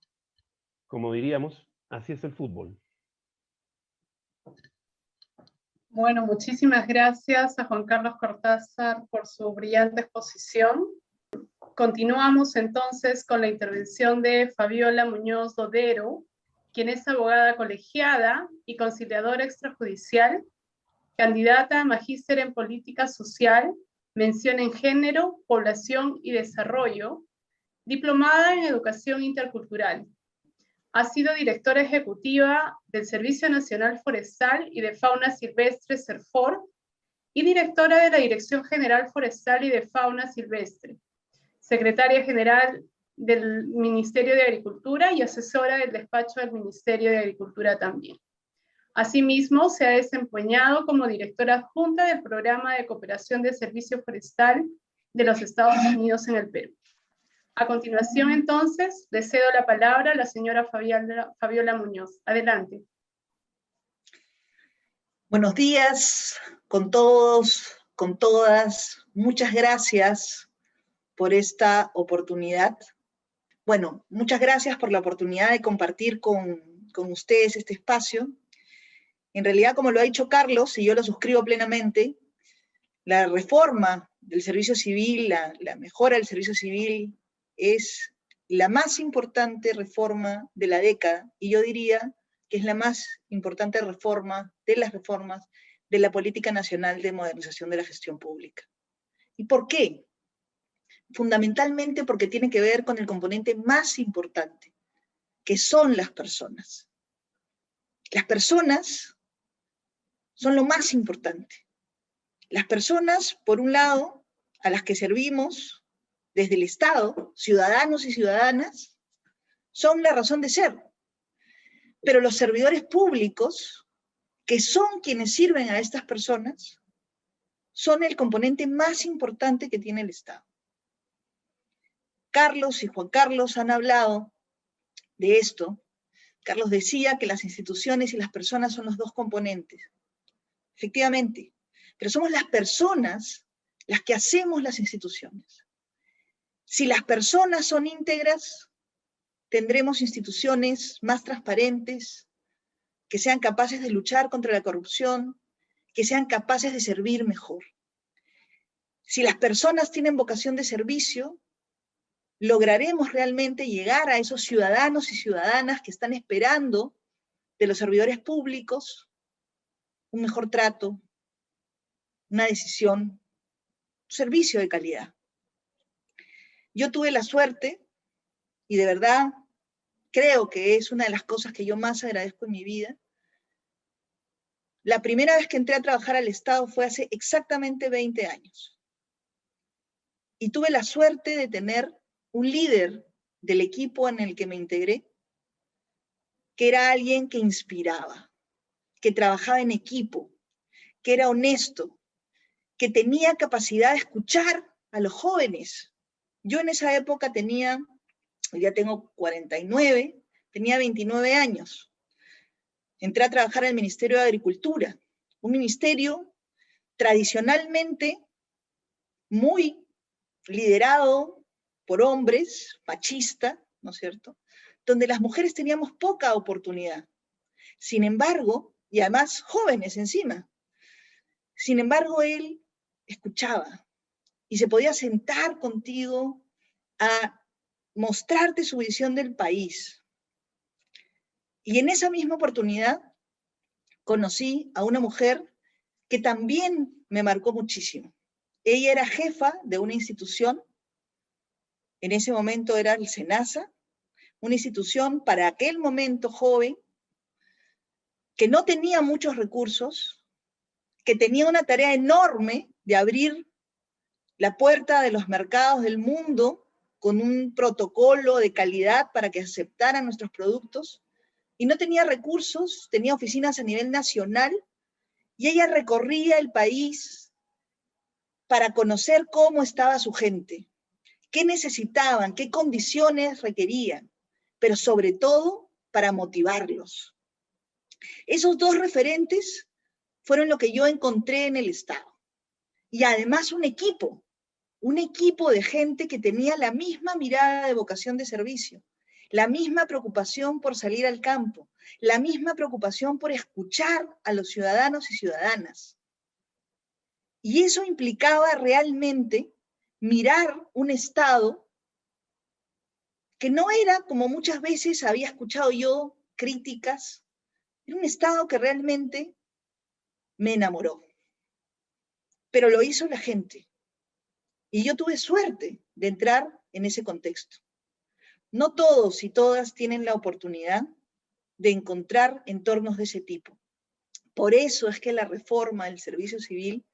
como diríamos, así es el fútbol. Bueno, muchísimas gracias a Juan Carlos Cortázar por su brillante exposición. Continuamos entonces con la intervención de Fabiola Muñoz Dodero, quien es abogada colegiada y conciliadora extrajudicial, candidata a magíster en política social, mención en género, población y desarrollo, diplomada en educación intercultural. Ha sido directora ejecutiva del Servicio Nacional Forestal y de Fauna Silvestre, SERFOR, y directora de la Dirección General Forestal y de Fauna Silvestre, secretaria general del Ministerio de Agricultura y asesora del despacho del Ministerio de Agricultura también. Asimismo, se ha desempeñado como directora adjunta del Programa de Cooperación de Servicio Forestal de los Estados Unidos en el Perú. A continuación, entonces, le cedo la palabra a la señora Fabiola Muñoz. Adelante. Buenos días con todos, con todas. Muchas gracias por esta oportunidad. Bueno, muchas gracias por la oportunidad de compartir con ustedes este espacio. En realidad, como lo ha dicho Carlos, y yo lo suscribo plenamente, la reforma del servicio civil, la mejora del servicio civil, es la más importante reforma de la década, y yo diría que es la más importante reforma de las reformas de la Política Nacional de Modernización de la Gestión Pública. ¿Y por qué? Fundamentalmente porque tiene que ver con el componente más importante, que son las personas. Las personas son lo más importante. Las personas, por un lado, a las que servimos desde el Estado, ciudadanos y ciudadanas, son la razón de ser. Pero los servidores públicos, que son quienes sirven a estas personas, son el componente más importante que tiene el Estado. Carlos y Juan Carlos han hablado de esto. Carlos decía que las instituciones y las personas son los dos componentes. Efectivamente, pero somos las personas las que hacemos las instituciones. Si las personas son íntegras, tendremos instituciones más transparentes, que sean capaces de luchar contra la corrupción, que sean capaces de servir mejor. Si las personas tienen vocación de servicio, lograremos realmente llegar a esos ciudadanos y ciudadanas que están esperando de los servidores públicos un mejor trato, una decisión servicio de calidad. Yo tuve la suerte, y de verdad creo que es una de las cosas que yo más agradezco en mi vida. La primera vez que entré a trabajar al Estado fue hace exactamente 20 años. Y tuve la suerte de tener un líder del equipo en el que me integré, que era alguien que inspiraba, que trabajaba en equipo, que era honesto, que tenía capacidad de escuchar a los jóvenes. Yo en esa época ya tengo 49, tenía 29 años. Entré a trabajar en el Ministerio de Agricultura, un ministerio tradicionalmente muy liderado por hombres, machista, ¿no es cierto?, donde las mujeres teníamos poca oportunidad. Sin embargo, y además jóvenes encima, sin embargo, él escuchaba y se podía sentar contigo a mostrarte su visión del país. Y en esa misma oportunidad conocí a una mujer que también me marcó muchísimo. Ella era jefa de una institución, en ese momento era el SENASA, una institución para aquel momento joven, que no tenía muchos recursos, que tenía una tarea enorme de abrir la puerta de los mercados del mundo con un protocolo de calidad para que aceptaran nuestros productos, y no tenía recursos, tenía oficinas a nivel nacional, y ella recorría el país para conocer cómo estaba su gente, qué necesitaban, qué condiciones requerían, pero sobre todo para motivarlos. Esos dos referentes fueron lo que yo encontré en el Estado. Y además un equipo de gente que tenía la misma mirada de vocación de servicio, la misma preocupación por salir al campo, la misma preocupación por escuchar a los ciudadanos y ciudadanas. Y eso implicaba realmente mirar un Estado que no era, como muchas veces había escuchado yo, críticas, era un Estado que realmente me enamoró. Pero lo hizo la gente. Y yo tuve suerte de entrar en ese contexto. No todos y todas tienen la oportunidad de encontrar entornos de ese tipo. Por eso es que la reforma del servicio civil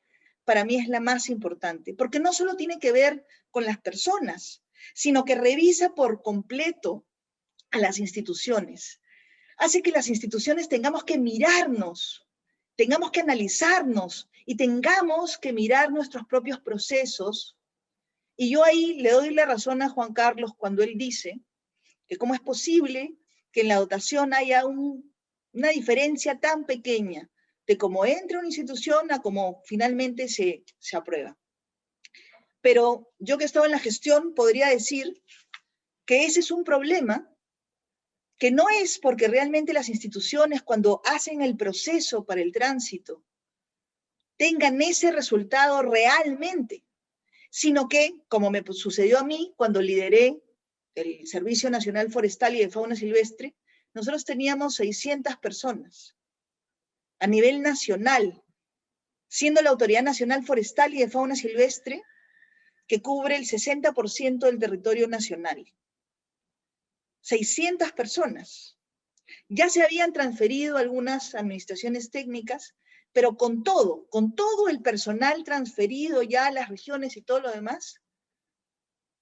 para mí es la más importante, porque no solo tiene que ver con las personas, sino que revisa por completo a las instituciones. Hace que las instituciones tengamos que mirarnos, tengamos que analizarnos y tengamos que mirar nuestros propios procesos. Y yo ahí le doy la razón a Juan Carlos cuando él dice que cómo es posible que en la dotación haya una diferencia tan pequeña de cómo entra una institución a cómo finalmente se aprueba. Pero yo que estaba en la gestión podría decir que ese es un problema que no es porque realmente las instituciones cuando hacen el proceso para el tránsito tengan ese resultado realmente, sino que, como me sucedió a mí cuando lideré el Servicio Nacional Forestal y de Fauna Silvestre, nosotros teníamos 600 personas a nivel nacional, siendo la Autoridad Nacional Forestal y de Fauna Silvestre que cubre el 60% del territorio nacional. 600 personas. Ya se habían transferido algunas administraciones técnicas, pero con todo el personal transferido ya a las regiones y todo lo demás,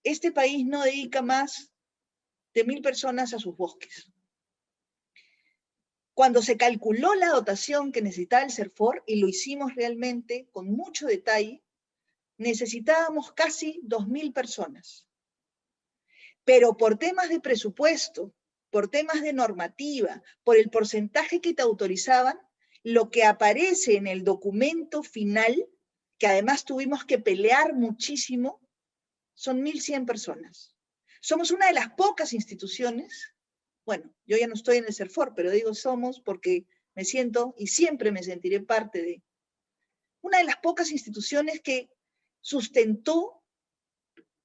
este país no dedica más de 1000 personas a sus bosques. Cuando se calculó la dotación que necesitaba el CERFOR, y lo hicimos realmente con mucho detalle, necesitábamos casi 2000 personas. Pero por temas de presupuesto, por temas de normativa, por el porcentaje que te autorizaban, lo que aparece en el documento final, que además tuvimos que pelear muchísimo, son 1100 personas. Somos una de las pocas instituciones, bueno, yo ya no estoy en el CERFOR, pero digo somos porque me siento y siempre me sentiré parte de una de las pocas instituciones que sustentó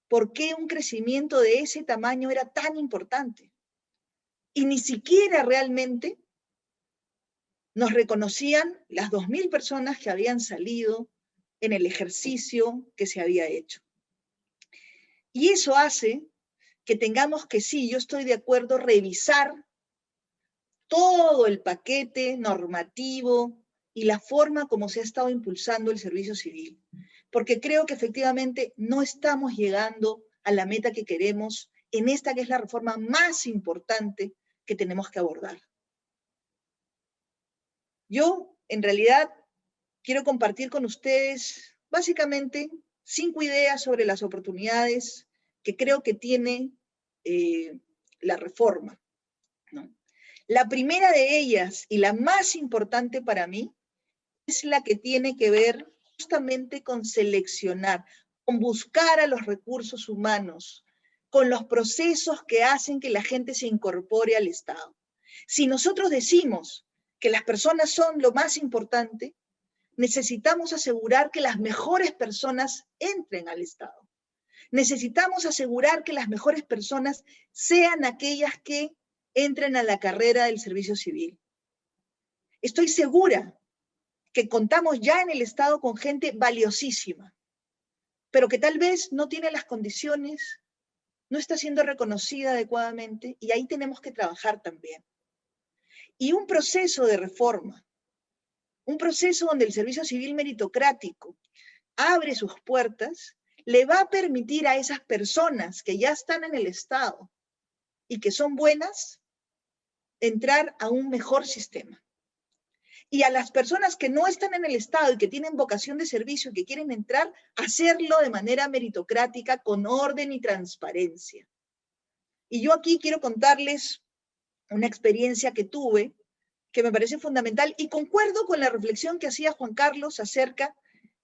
por qué un crecimiento de ese tamaño era tan importante. Y ni siquiera realmente nos reconocían las 2000 personas que habían salido en el ejercicio que se había hecho. Y eso hace que tengamos que, sí, yo estoy de acuerdo, revisar todo el paquete normativo y la forma como se ha estado impulsando el servicio civil, porque creo que efectivamente no estamos llegando a la meta que queremos en esta que es la reforma más importante que tenemos que abordar. Yo, en realidad, quiero compartir con ustedes básicamente 5 ideas sobre las oportunidades que creo que tiene la reforma, ¿no? La primera de ellas, y la más importante para mí, es la que tiene que ver justamente con seleccionar, con buscar a los recursos humanos, con los procesos que hacen que la gente se incorpore al Estado. Si nosotros decimos que las personas son lo más importante, necesitamos asegurar que las mejores personas entren al Estado. Necesitamos asegurar que las mejores personas sean aquellas que entren a la carrera del servicio civil. Estoy segura que contamos ya en el Estado con gente valiosísima, pero que tal vez no tiene las condiciones, no está siendo reconocida adecuadamente, y ahí tenemos que trabajar también. Y un proceso de reforma, un proceso donde el servicio civil meritocrático abre sus puertas, le va a permitir a esas personas que ya están en el Estado y que son buenas, entrar a un mejor sistema. Y a las personas que no están en el Estado y que tienen vocación de servicio y que quieren entrar, hacerlo de manera meritocrática, con orden y transparencia. Y yo aquí quiero contarles una experiencia que tuve, que me parece fundamental, y concuerdo con la reflexión que hacía Juan Carlos acerca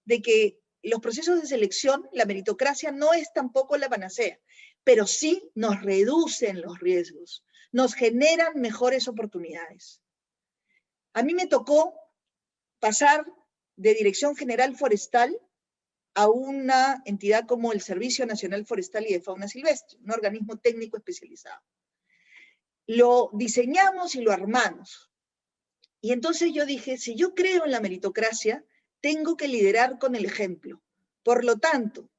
de que los procesos de selección, la meritocracia no es tampoco la panacea, pero sí nos reducen los riesgos, nos generan mejores oportunidades. A mí me tocó pasar de Dirección General Forestal a una entidad como el Servicio Nacional Forestal y de Fauna Silvestre, un organismo técnico especializado. Lo diseñamos y lo armamos. Y entonces yo dije, si yo creo en la meritocracia, tengo que liderar con el ejemplo. Por lo tanto,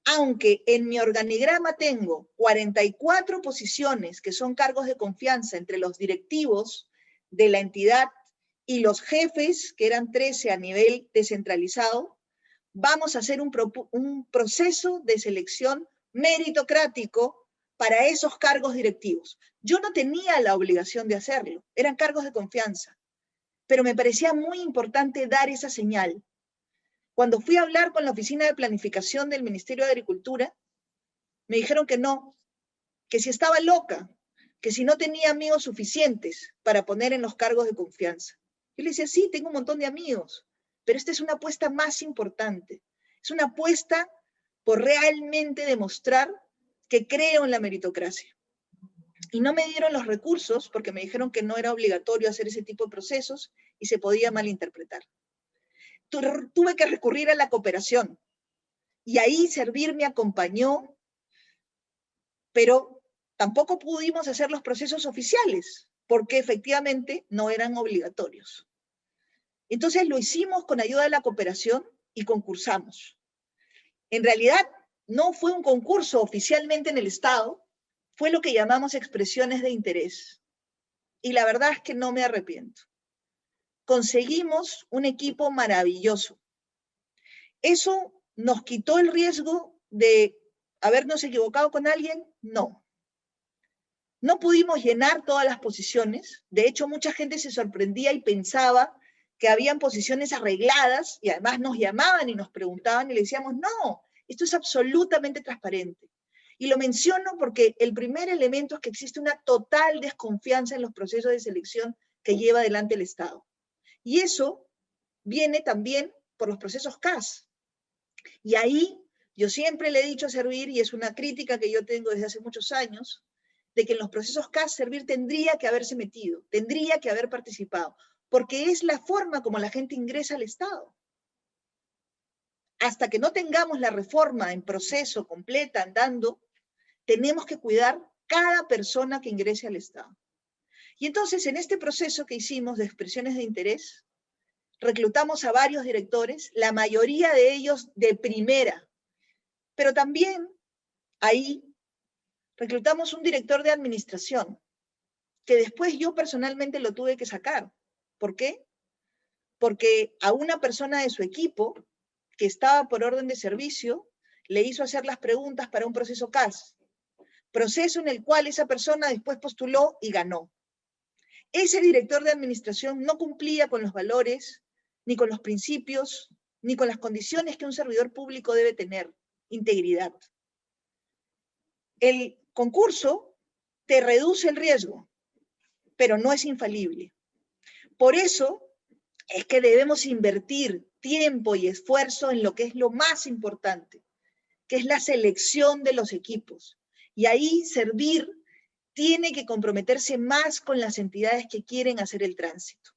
aunque en mi organigrama tengo 44 posiciones que son cargos de confianza entre los directivos de la entidad y los jefes, que eran 13 a nivel descentralizado, vamos a hacer un proceso de selección meritocrático para esos cargos directivos. Yo no tenía la obligación de hacerlo, eran cargos de confianza, pero me parecía muy importante dar esa señal. Cuando fui a hablar con la Oficina de Planificación del Ministerio de Agricultura, me dijeron que no, que si estaba loca, que si no tenía amigos suficientes para poner en los cargos de confianza. Yo le decía, sí, tengo un montón de amigos, pero esta es una apuesta más importante. Es una apuesta por realmente demostrar que creo en la meritocracia. Y no me dieron los recursos porque me dijeron que no era obligatorio hacer ese tipo de procesos y se podía malinterpretar. Tuve que recurrir a la cooperación y ahí Servir me acompañó, pero tampoco pudimos hacer los procesos oficiales porque efectivamente no eran obligatorios. Entonces lo hicimos con ayuda de la cooperación y concursamos. En realidad no fue un concurso oficialmente en el Estado, fue lo que llamamos expresiones de interés. Y la verdad es que no me arrepiento. Conseguimos un equipo maravilloso. ¿Eso nos quitó el riesgo de habernos equivocado con alguien? No. No pudimos llenar todas las posiciones. De hecho, mucha gente se sorprendía y pensaba que habían posiciones arregladas y además nos llamaban y nos preguntaban y le decíamos, no, esto es absolutamente transparente. Y lo menciono porque el primer elemento es que existe una total desconfianza en los procesos de selección que lleva adelante el Estado. Y eso viene también por los procesos CAS. Y ahí yo siempre le he dicho a Servir, y es una crítica que yo tengo desde hace muchos años, de que en los procesos CAS Servir tendría que haberse metido, tendría que haber participado, porque es la forma como la gente ingresa al Estado. Hasta que no tengamos la reforma en proceso, completa, andando, tenemos que cuidar cada persona que ingrese al Estado. Y entonces, en este proceso que hicimos de expresiones de interés, reclutamos a varios directores, la mayoría de ellos de primera, pero también ahí reclutamos un director de administración, que después yo personalmente lo tuve que sacar. ¿Por qué? Porque a una persona de su equipo, que estaba por orden de servicio, le hizo hacer las preguntas para un proceso CAS, proceso en el cual esa persona después postuló y ganó. Ese director de administración no cumplía con los valores, ni con los principios, ni con las condiciones que un servidor público debe tener, integridad. El concurso te reduce el riesgo, pero no es infalible. Por eso es que debemos invertir tiempo y esfuerzo en lo que es lo más importante, que es la selección de los equipos. Y ahí Servir tiene que comprometerse más con las entidades que quieren hacer el tránsito.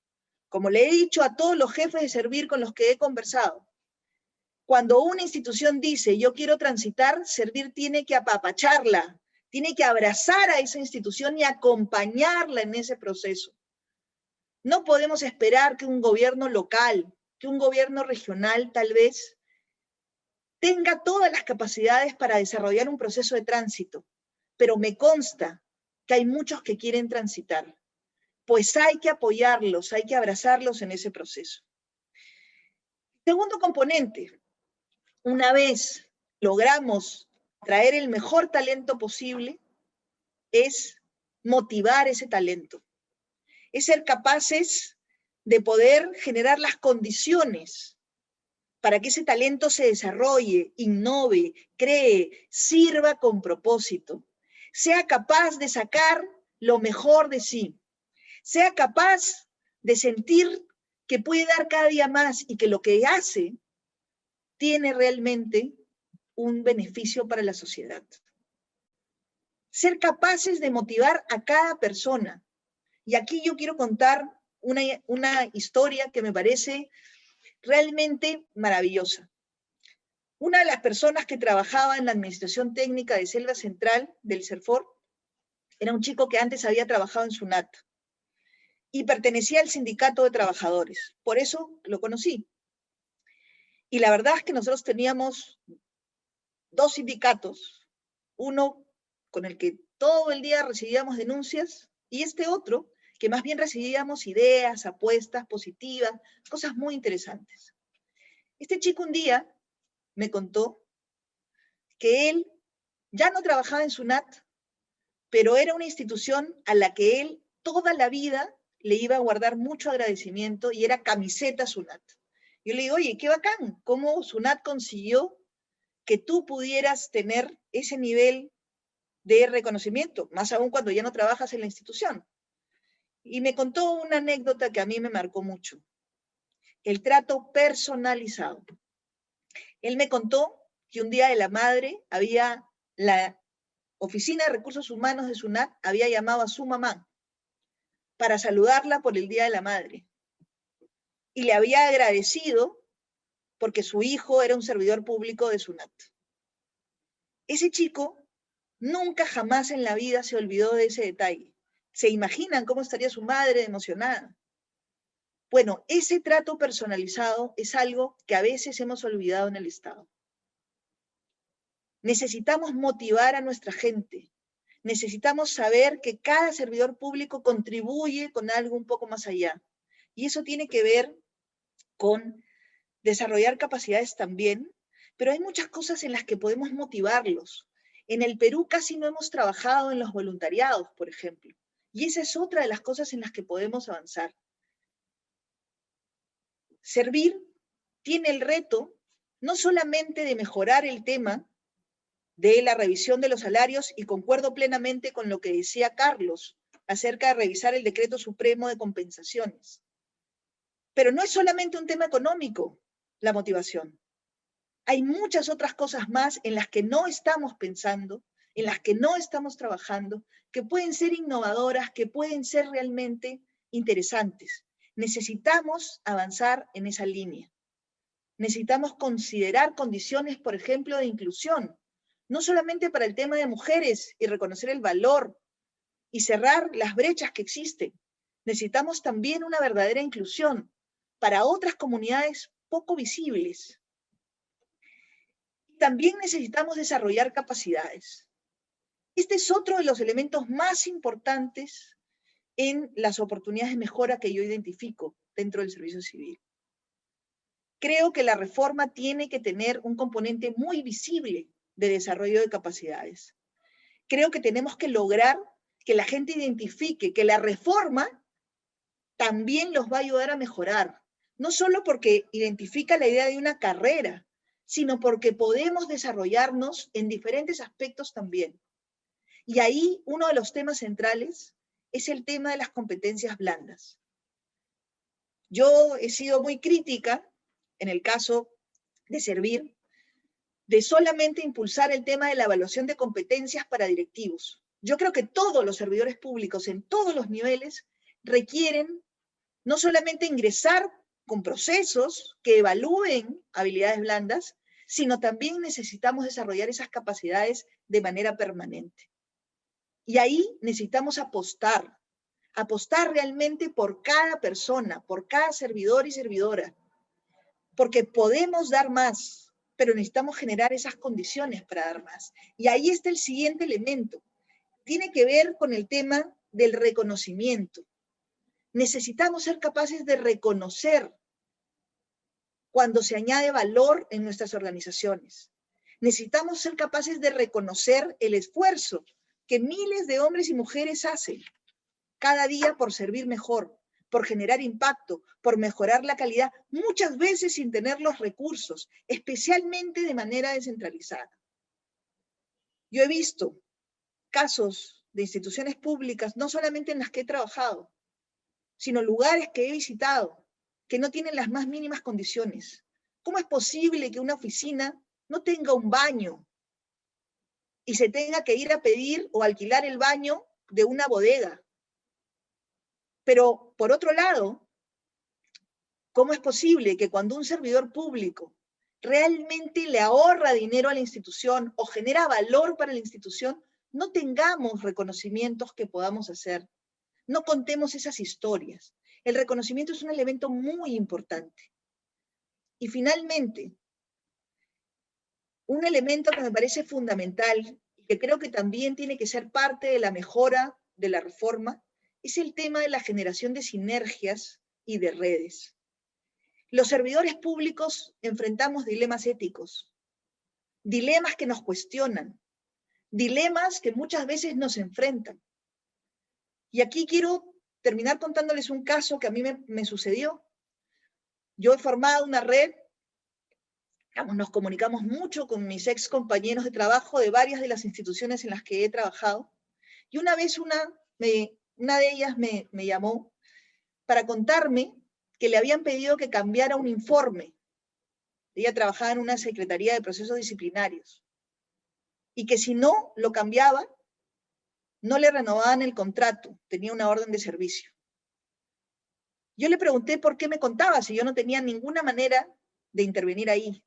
Como le he dicho a todos los jefes de Servir con los que he conversado, cuando una institución dice yo quiero transitar, Servir tiene que apapacharla, tiene que abrazar a esa institución y acompañarla en ese proceso. No podemos esperar que un gobierno local, que un gobierno regional tal vez tenga todas las capacidades para desarrollar un proceso de tránsito, pero me consta que hay muchos que quieren transitar, pues hay que apoyarlos, hay que abrazarlos en ese proceso. Segundo componente, una vez logramos traer el mejor talento posible, es motivar ese talento, es ser capaces de poder generar las condiciones para que ese talento se desarrolle, innove, cree, sirva con propósito, sea capaz de sacar lo mejor de sí, sea capaz de sentir que puede dar cada día más y que lo que hace tiene realmente un beneficio para la sociedad. Ser capaces de motivar a cada persona. Y aquí yo quiero contar una historia que me parece realmente maravillosa. Una de las personas que trabajaba en la administración técnica de Selva Central del CERFOR era un chico que antes había trabajado en SUNAT y pertenecía al sindicato de trabajadores. Por eso lo conocí. Y la verdad es que nosotros teníamos dos sindicatos, uno con el que todo el día recibíamos denuncias y este otro que más bien recibíamos ideas, apuestas positivas, cosas muy interesantes. Este chico un día me contó que él ya no trabajaba en SUNAT, pero era una institución a la que él toda la vida le iba a guardar mucho agradecimiento y era camiseta SUNAT. Yo le digo, oye, qué bacán, cómo SUNAT consiguió que tú pudieras tener ese nivel de reconocimiento, más aún cuando ya no trabajas en la institución. Y me contó una anécdota que a mí me marcó mucho, el trato personalizado. Él me contó que un día de la madre la Oficina de Recursos Humanos de SUNAT había llamado a su mamá para saludarla por el Día de la Madre. Y le había agradecido porque su hijo era un servidor público de SUNAT. Ese chico nunca jamás en la vida se olvidó de ese detalle. ¿Se imaginan cómo estaría su madre emocionada? Bueno, ese trato personalizado es algo que a veces hemos olvidado en el Estado. Necesitamos motivar a nuestra gente. Necesitamos saber que cada servidor público contribuye con algo un poco más allá. Y eso tiene que ver con desarrollar capacidades también, pero hay muchas cosas en las que podemos motivarlos. En el Perú casi no hemos trabajado en los voluntariados, por ejemplo. Y esa es otra de las cosas en las que podemos avanzar. Servir tiene el reto no solamente de mejorar el tema de la revisión de los salarios, y concuerdo plenamente con lo que decía Carlos acerca de revisar el Decreto Supremo de Compensaciones. Pero no es solamente un tema económico la motivación. Hay muchas otras cosas más en las que no estamos pensando, en las que no estamos trabajando, que pueden ser innovadoras, que pueden ser realmente interesantes. Necesitamos avanzar en esa línea. Necesitamos considerar condiciones, por ejemplo, de inclusión, no solamente para el tema de mujeres y reconocer el valor y cerrar las brechas que existen. Necesitamos también una verdadera inclusión, para otras comunidades poco visibles. También necesitamos desarrollar capacidades. Este es otro de los elementos más importantes en las oportunidades de mejora que yo identifico dentro del servicio civil. Creo que la reforma tiene que tener un componente muy visible de desarrollo de capacidades. Creo que tenemos que lograr que la gente identifique que la reforma también los va a ayudar a mejorar, no solo porque identifica la idea de una carrera, sino porque podemos desarrollarnos en diferentes aspectos también. Y ahí uno de los temas centrales es el tema de las competencias blandas. Yo he sido muy crítica, en el caso de Servir, de solamente impulsar el tema de la evaluación de competencias para directivos. Yo creo que todos los servidores públicos en todos los niveles requieren no solamente ingresar con procesos que evalúen habilidades blandas, sino también necesitamos desarrollar esas capacidades de manera permanente. Y ahí necesitamos apostar realmente por cada persona, por cada servidor y servidora, porque podemos dar más, pero necesitamos generar esas condiciones para dar más. Y ahí está el siguiente elemento. Tiene que ver con el tema del reconocimiento. Necesitamos ser capaces de reconocer cuando se añade valor en nuestras organizaciones. Necesitamos ser capaces de reconocer el esfuerzo que miles de hombres y mujeres hacen cada día por servir mejor, por generar impacto, por mejorar la calidad, muchas veces sin tener los recursos, especialmente de manera descentralizada. Yo he visto casos de instituciones públicas, no solamente en las que he trabajado, sino lugares que he visitado, que no tienen las más mínimas condiciones. ¿Cómo es posible que una oficina no tenga un baño y se tenga que ir a pedir o alquilar el baño de una bodega? Pero, por otro lado, ¿cómo es posible que cuando un servidor público realmente le ahorra dinero a la institución o genera valor para la institución, no tengamos reconocimientos que podamos hacer? No contemos esas historias. El reconocimiento es un elemento muy importante. Y finalmente, un elemento que me parece fundamental y que creo que también tiene que ser parte de la mejora de la reforma es el tema de la generación de sinergias y de redes. Los servidores públicos enfrentamos dilemas éticos, dilemas que nos cuestionan, dilemas que muchas veces nos enfrentan. Y aquí quiero terminar contándoles un caso que a mí me sucedió. Yo he formado una red, nos comunicamos mucho con mis ex compañeros de trabajo de varias de las instituciones en las que he trabajado, y una vez una de ellas me llamó para contarme que le habían pedido que cambiara un informe. Ella trabajaba en una secretaría de procesos disciplinarios, y que si no lo cambiaba, no le renovaban el contrato, tenía una orden de servicio. Yo le pregunté por qué me contaba, si yo no tenía ninguna manera de intervenir ahí.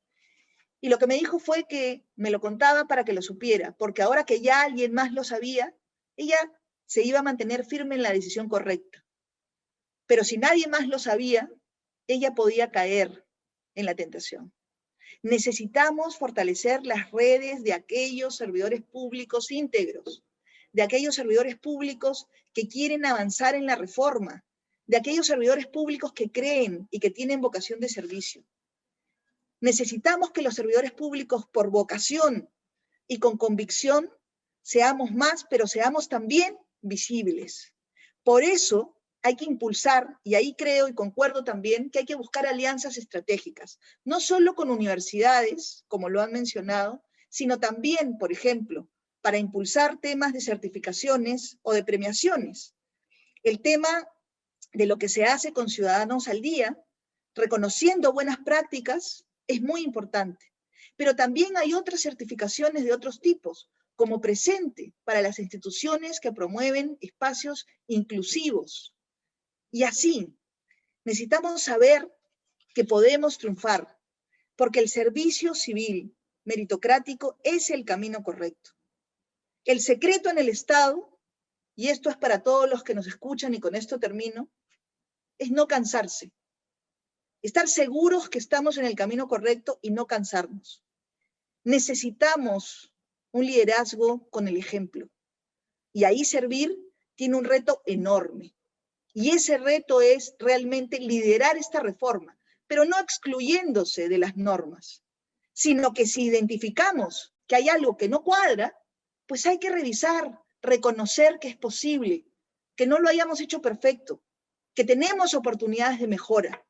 Y lo que me dijo fue que me lo contaba para que lo supiera, porque ahora que ya alguien más lo sabía, ella se iba a mantener firme en la decisión correcta. Pero si nadie más lo sabía, ella podía caer en la tentación. Necesitamos fortalecer las redes de aquellos servidores públicos íntegros, de aquellos servidores públicos que quieren avanzar en la reforma, de aquellos servidores públicos que creen y que tienen vocación de servicio. Necesitamos que los servidores públicos, por vocación y con convicción, seamos más, pero seamos también visibles. Por eso hay que impulsar, y ahí creo y concuerdo también, que hay que buscar alianzas estratégicas, no solo con universidades, como lo han mencionado, sino también, por ejemplo, para impulsar temas de certificaciones o de premiaciones. El tema de lo que se hace con Ciudadanos al Día, reconociendo buenas prácticas, es muy importante. Pero también hay otras certificaciones de otros tipos, como Presente, para las instituciones que promueven espacios inclusivos. Y así, necesitamos saber que podemos triunfar, porque el servicio civil meritocrático es el camino correcto. El secreto en el Estado, y esto es para todos los que nos escuchan y con esto termino, es no cansarse. estar seguros que estamos en el camino correcto y no cansarnos. Necesitamos un liderazgo con el ejemplo. Y ahí Servir tiene un reto enorme. Y ese reto es realmente liderar esta reforma, pero no excluyéndose de las normas, sino que si identificamos que hay algo que no cuadra, pues hay que revisar, reconocer que es posible, que no lo hayamos hecho perfecto, que tenemos oportunidades de mejora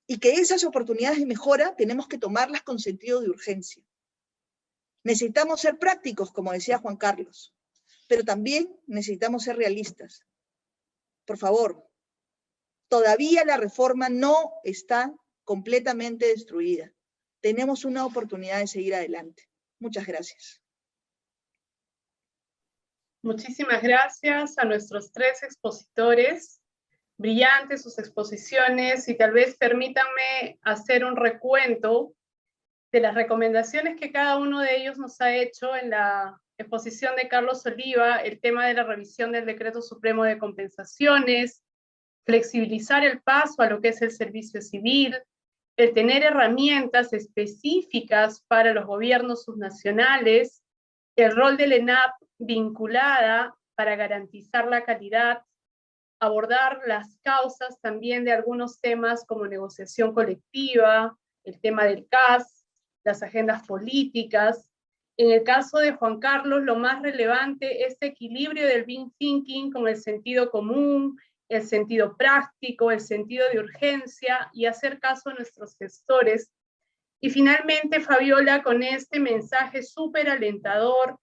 y que esas oportunidades de mejora tenemos que tomarlas con sentido de urgencia. Necesitamos ser prácticos, como decía Juan Carlos, pero también necesitamos ser realistas. Por favor, todavía la reforma no está completamente destruida. Tenemos una oportunidad de seguir adelante. Muchas gracias. Muchísimas gracias a nuestros 3 expositores. Brillantes sus exposiciones, y tal vez permítanme hacer un recuento de las recomendaciones que cada uno de ellos nos ha hecho en la exposición de Carlos Oliva, el tema de la revisión del Decreto Supremo de Compensaciones, flexibilizar el paso a lo que es el servicio civil, el tener herramientas específicas para los gobiernos subnacionales, el rol del ENAP vinculada para garantizar la calidad, abordar las causas también de algunos temas como negociación colectiva, el tema del CAS, las agendas políticas. En el caso de Juan Carlos, lo más relevante es este equilibrio del Big Thinking con el sentido común, el sentido práctico, el sentido de urgencia y hacer caso a nuestros gestores. Y finalmente, Fabiola, con este mensaje súper alentador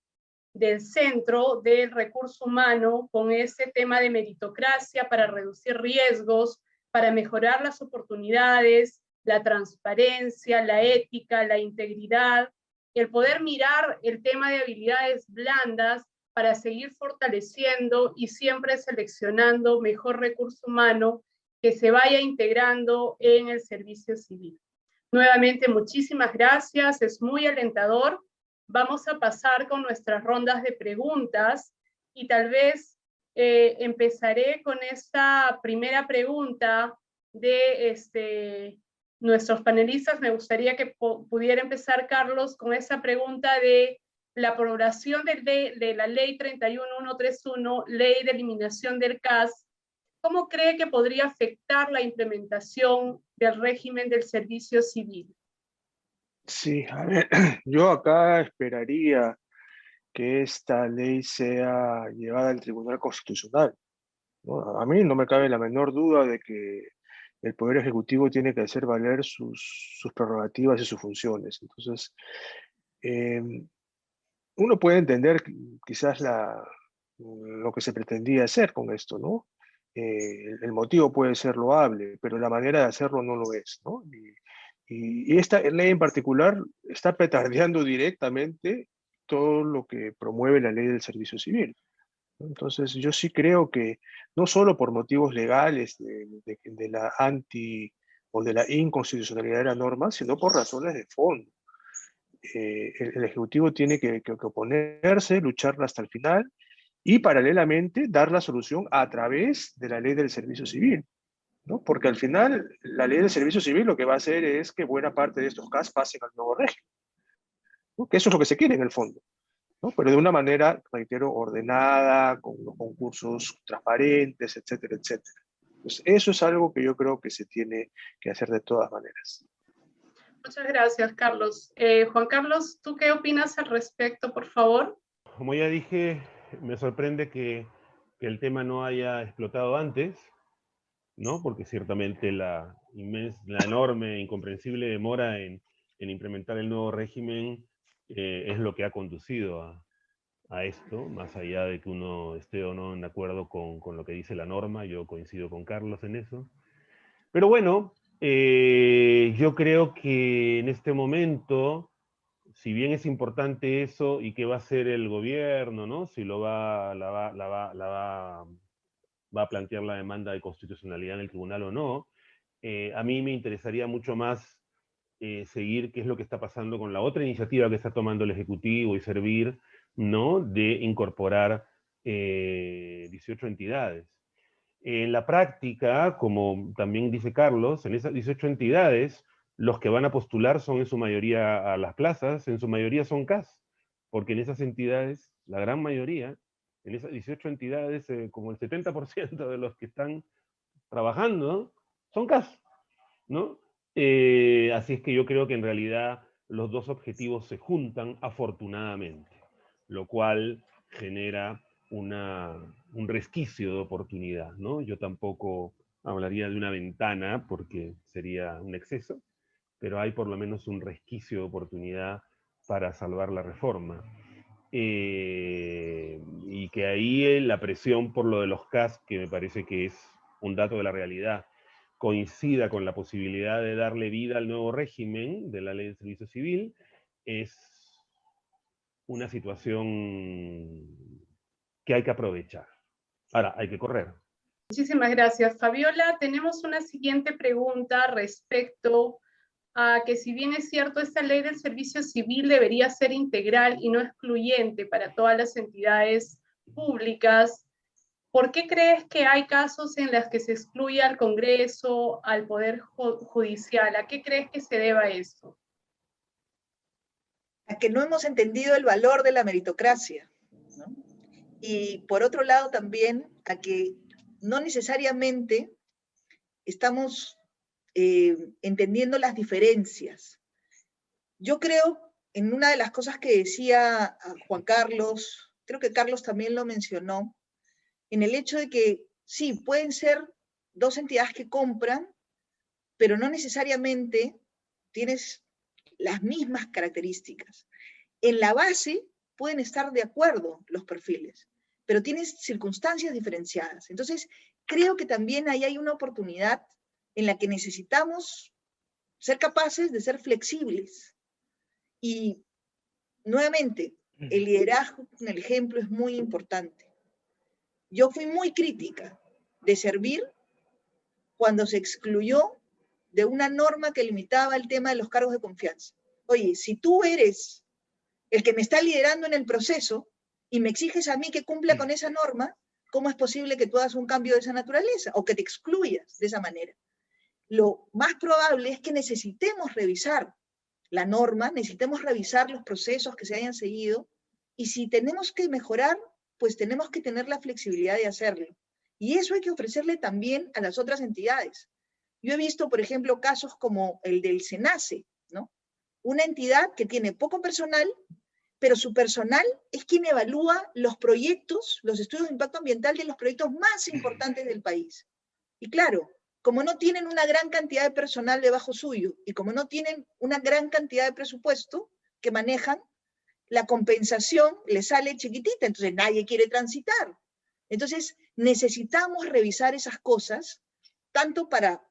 del Centro del Recurso Humano, con ese tema de meritocracia para reducir riesgos, para mejorar las oportunidades, la transparencia, la ética, la integridad, el poder mirar el tema de habilidades blandas para seguir fortaleciendo y siempre seleccionando mejor recurso humano que se vaya integrando en el servicio civil. Nuevamente, muchísimas gracias, es muy alentador. Vamos a pasar con nuestras rondas de preguntas y tal vez empezaré con esta primera pregunta de nuestros panelistas. Me gustaría que pudiera empezar, Carlos, con esa pregunta de la aprobación de la ley 31131, ley de eliminación del CAS. ¿Cómo cree que podría afectar la implementación del régimen del servicio civil? Sí, a ver, yo acá esperaría que esta ley sea llevada al Tribunal Constitucional, ¿no? A mí no me cabe la menor duda de que el Poder Ejecutivo tiene que hacer valer sus prerrogativas y sus funciones. Entonces, uno puede entender quizás lo que se pretendía hacer con esto, ¿no? El motivo puede ser loable, pero la manera de hacerlo no lo es, ¿no? Y esta ley en particular está petardeando directamente todo lo que promueve la ley del servicio civil. Entonces, yo sí creo que no solo por motivos legales de la o de la inconstitucionalidad de la norma, sino por razones de fondo. El Ejecutivo tiene que oponerse, luchar hasta el final y paralelamente dar la solución a través de la ley del servicio civil, ¿no? Porque al final la ley del servicio civil lo que va a hacer es que buena parte de estos casos pasen al nuevo régimen, ¿no? Que eso es lo que se quiere en el fondo, ¿no? Pero de una manera, reitero, ordenada, con los concursos transparentes, etcétera, etcétera. Pues eso es algo que yo creo que se tiene que hacer de todas maneras. Muchas gracias, Carlos. Juan Carlos, ¿tú qué opinas al respecto, por favor? Como ya dije, me sorprende que el tema no haya explotado antes, ¿no? Porque ciertamente la enorme, incomprensible demora en implementar el nuevo régimen es lo que ha conducido a esto, más allá de que uno esté o no de acuerdo con lo que dice la norma. Yo coincido con Carlos en eso. Pero bueno, yo creo que en este momento, si bien es importante eso y qué va a hacer el gobierno, ¿no? Si va a plantear la demanda de constitucionalidad en el tribunal o no, a mí me interesaría mucho más seguir qué es lo que está pasando con la otra iniciativa que está tomando el Ejecutivo y Servir, ¿no? De incorporar 18 entidades. En la práctica, como también dice Carlos, en esas 18 entidades, los que van a postular son en su mayoría a las plazas, en su mayoría son CAS, porque en esas entidades, la gran mayoría, en esas 18 entidades, como el 70% de los que están trabajando son CAS, ¿no? Así es que yo creo que en realidad los dos objetivos se juntan afortunadamente, lo cual genera un resquicio de oportunidad, ¿no? Yo tampoco hablaría de una ventana porque sería un exceso, pero hay por lo menos un resquicio de oportunidad para salvar la reforma. Y que ahí la presión por lo de los CAS, que me parece que es un dato de la realidad, coincida con la posibilidad de darle vida al nuevo régimen de la Ley de Servicio Civil, es una situación que hay que aprovechar. Ahora, hay que correr. Muchísimas gracias, Fabiola. Tenemos una siguiente pregunta respecto a que, si bien es cierto, esta ley del servicio civil debería ser integral y no excluyente para todas las entidades públicas, ¿por qué crees que hay casos en los que se excluye al Congreso, al Poder Judicial? ¿A qué crees que se deba eso? A que no hemos entendido el valor de la meritocracia, ¿no? Y por otro lado también a que no necesariamente estamos entendiendo las diferencias. Yo creo, en una de las cosas que decía Juan Carlos, creo que Carlos también lo mencionó, en el hecho de que sí, pueden ser dos entidades que compran, pero no necesariamente tienes las mismas características. En la base pueden estar de acuerdo los perfiles, pero tienes circunstancias diferenciadas. Entonces, creo que también ahí hay una oportunidad en la que necesitamos ser capaces de ser flexibles. Y nuevamente, el liderazgo en el ejemplo es muy importante. Yo fui muy crítica de Servir cuando se excluyó de una norma que limitaba el tema de los cargos de confianza. Oye, si tú eres el que me está liderando en el proceso y me exiges a mí que cumpla con esa norma, ¿cómo es posible que tú hagas un cambio de esa naturaleza o que te excluyas de esa manera? Lo más probable es que necesitemos revisar la norma, necesitemos revisar los procesos que se hayan seguido, y si tenemos que mejorar, pues tenemos que tener la flexibilidad de hacerlo. Y eso hay que ofrecerle también a las otras entidades. Yo he visto, por ejemplo, casos como el del SENACE, ¿no? Una entidad que tiene poco personal, pero su personal es quien evalúa los proyectos, los estudios de impacto ambiental de los proyectos más importantes del país. Y claro, como no tienen una gran cantidad de personal debajo suyo y como no tienen una gran cantidad de presupuesto que manejan, la compensación les sale chiquitita, entonces nadie quiere transitar. Entonces necesitamos revisar esas cosas, tanto para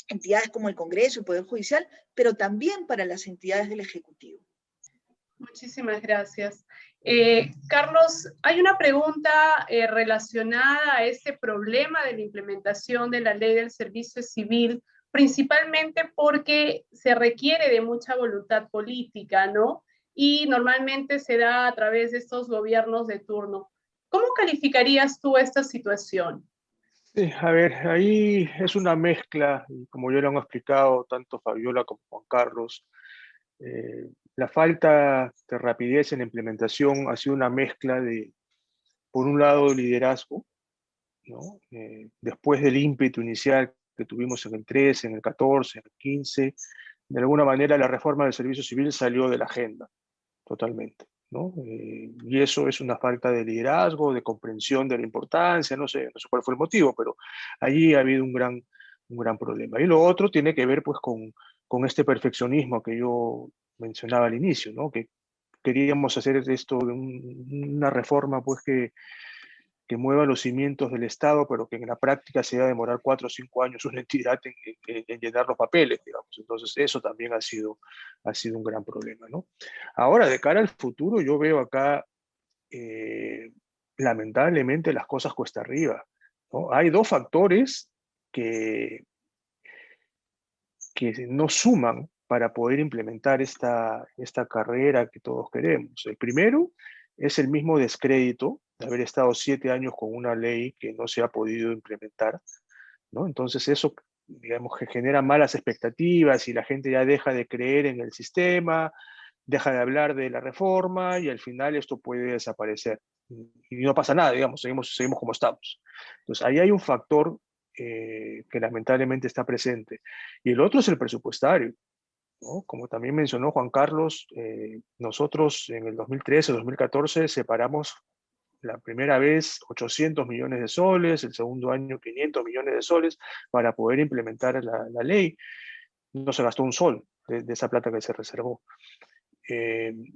entidades como el Congreso, el Poder Judicial, pero también para las entidades del Ejecutivo. Muchísimas gracias. Carlos, hay una pregunta relacionada a este problema de la implementación de la ley del servicio civil, principalmente porque se requiere de mucha voluntad política, ¿no? Y normalmente se da a través de estos gobiernos de turno. ¿Cómo calificarías tú esta situación? Sí, a ver, ahí es una mezcla, y como ya lo han explicado tanto Fabiola como Juan Carlos. La falta de rapidez en la implementación ha sido una mezcla de, por un lado, liderazgo, ¿no? Después del ímpetu inicial que tuvimos en el 13, en el 14, en el 15, de alguna manera la reforma del servicio civil salió de la agenda, totalmente, ¿no? Y eso es una falta de liderazgo, de comprensión de la importancia, no sé cuál fue el motivo, pero allí ha habido un gran problema. Y lo otro tiene que ver pues con este perfeccionismo que yo mencionaba al inicio, ¿no? Que queríamos hacer esto de una reforma pues que mueva los cimientos del Estado, pero que en la práctica se va a demorar 4 o 5 años una entidad en llenar los papeles, digamos. Entonces eso también ha sido un gran problema, ¿no? Ahora, de cara al futuro, yo veo acá, lamentablemente, las cosas cuesta arriba, ¿no? Hay dos factores que no suman para poder implementar esta carrera que todos queremos. El primero es el mismo descrédito de haber estado 7 años con una ley que no se ha podido implementar, ¿no? Entonces eso, digamos, que genera malas expectativas y la gente ya deja de creer en el sistema, deja de hablar de la reforma y al final esto puede desaparecer. Y no pasa nada, digamos, seguimos como estamos. Entonces ahí hay un factor que lamentablemente está presente. Y el otro es el presupuestario, ¿no? Como también mencionó Juan Carlos, nosotros en el 2013, 2014 separamos la primera vez 800 millones de soles, el segundo año 500 millones de soles para poder implementar la ley. No se gastó un sol de esa plata que se reservó.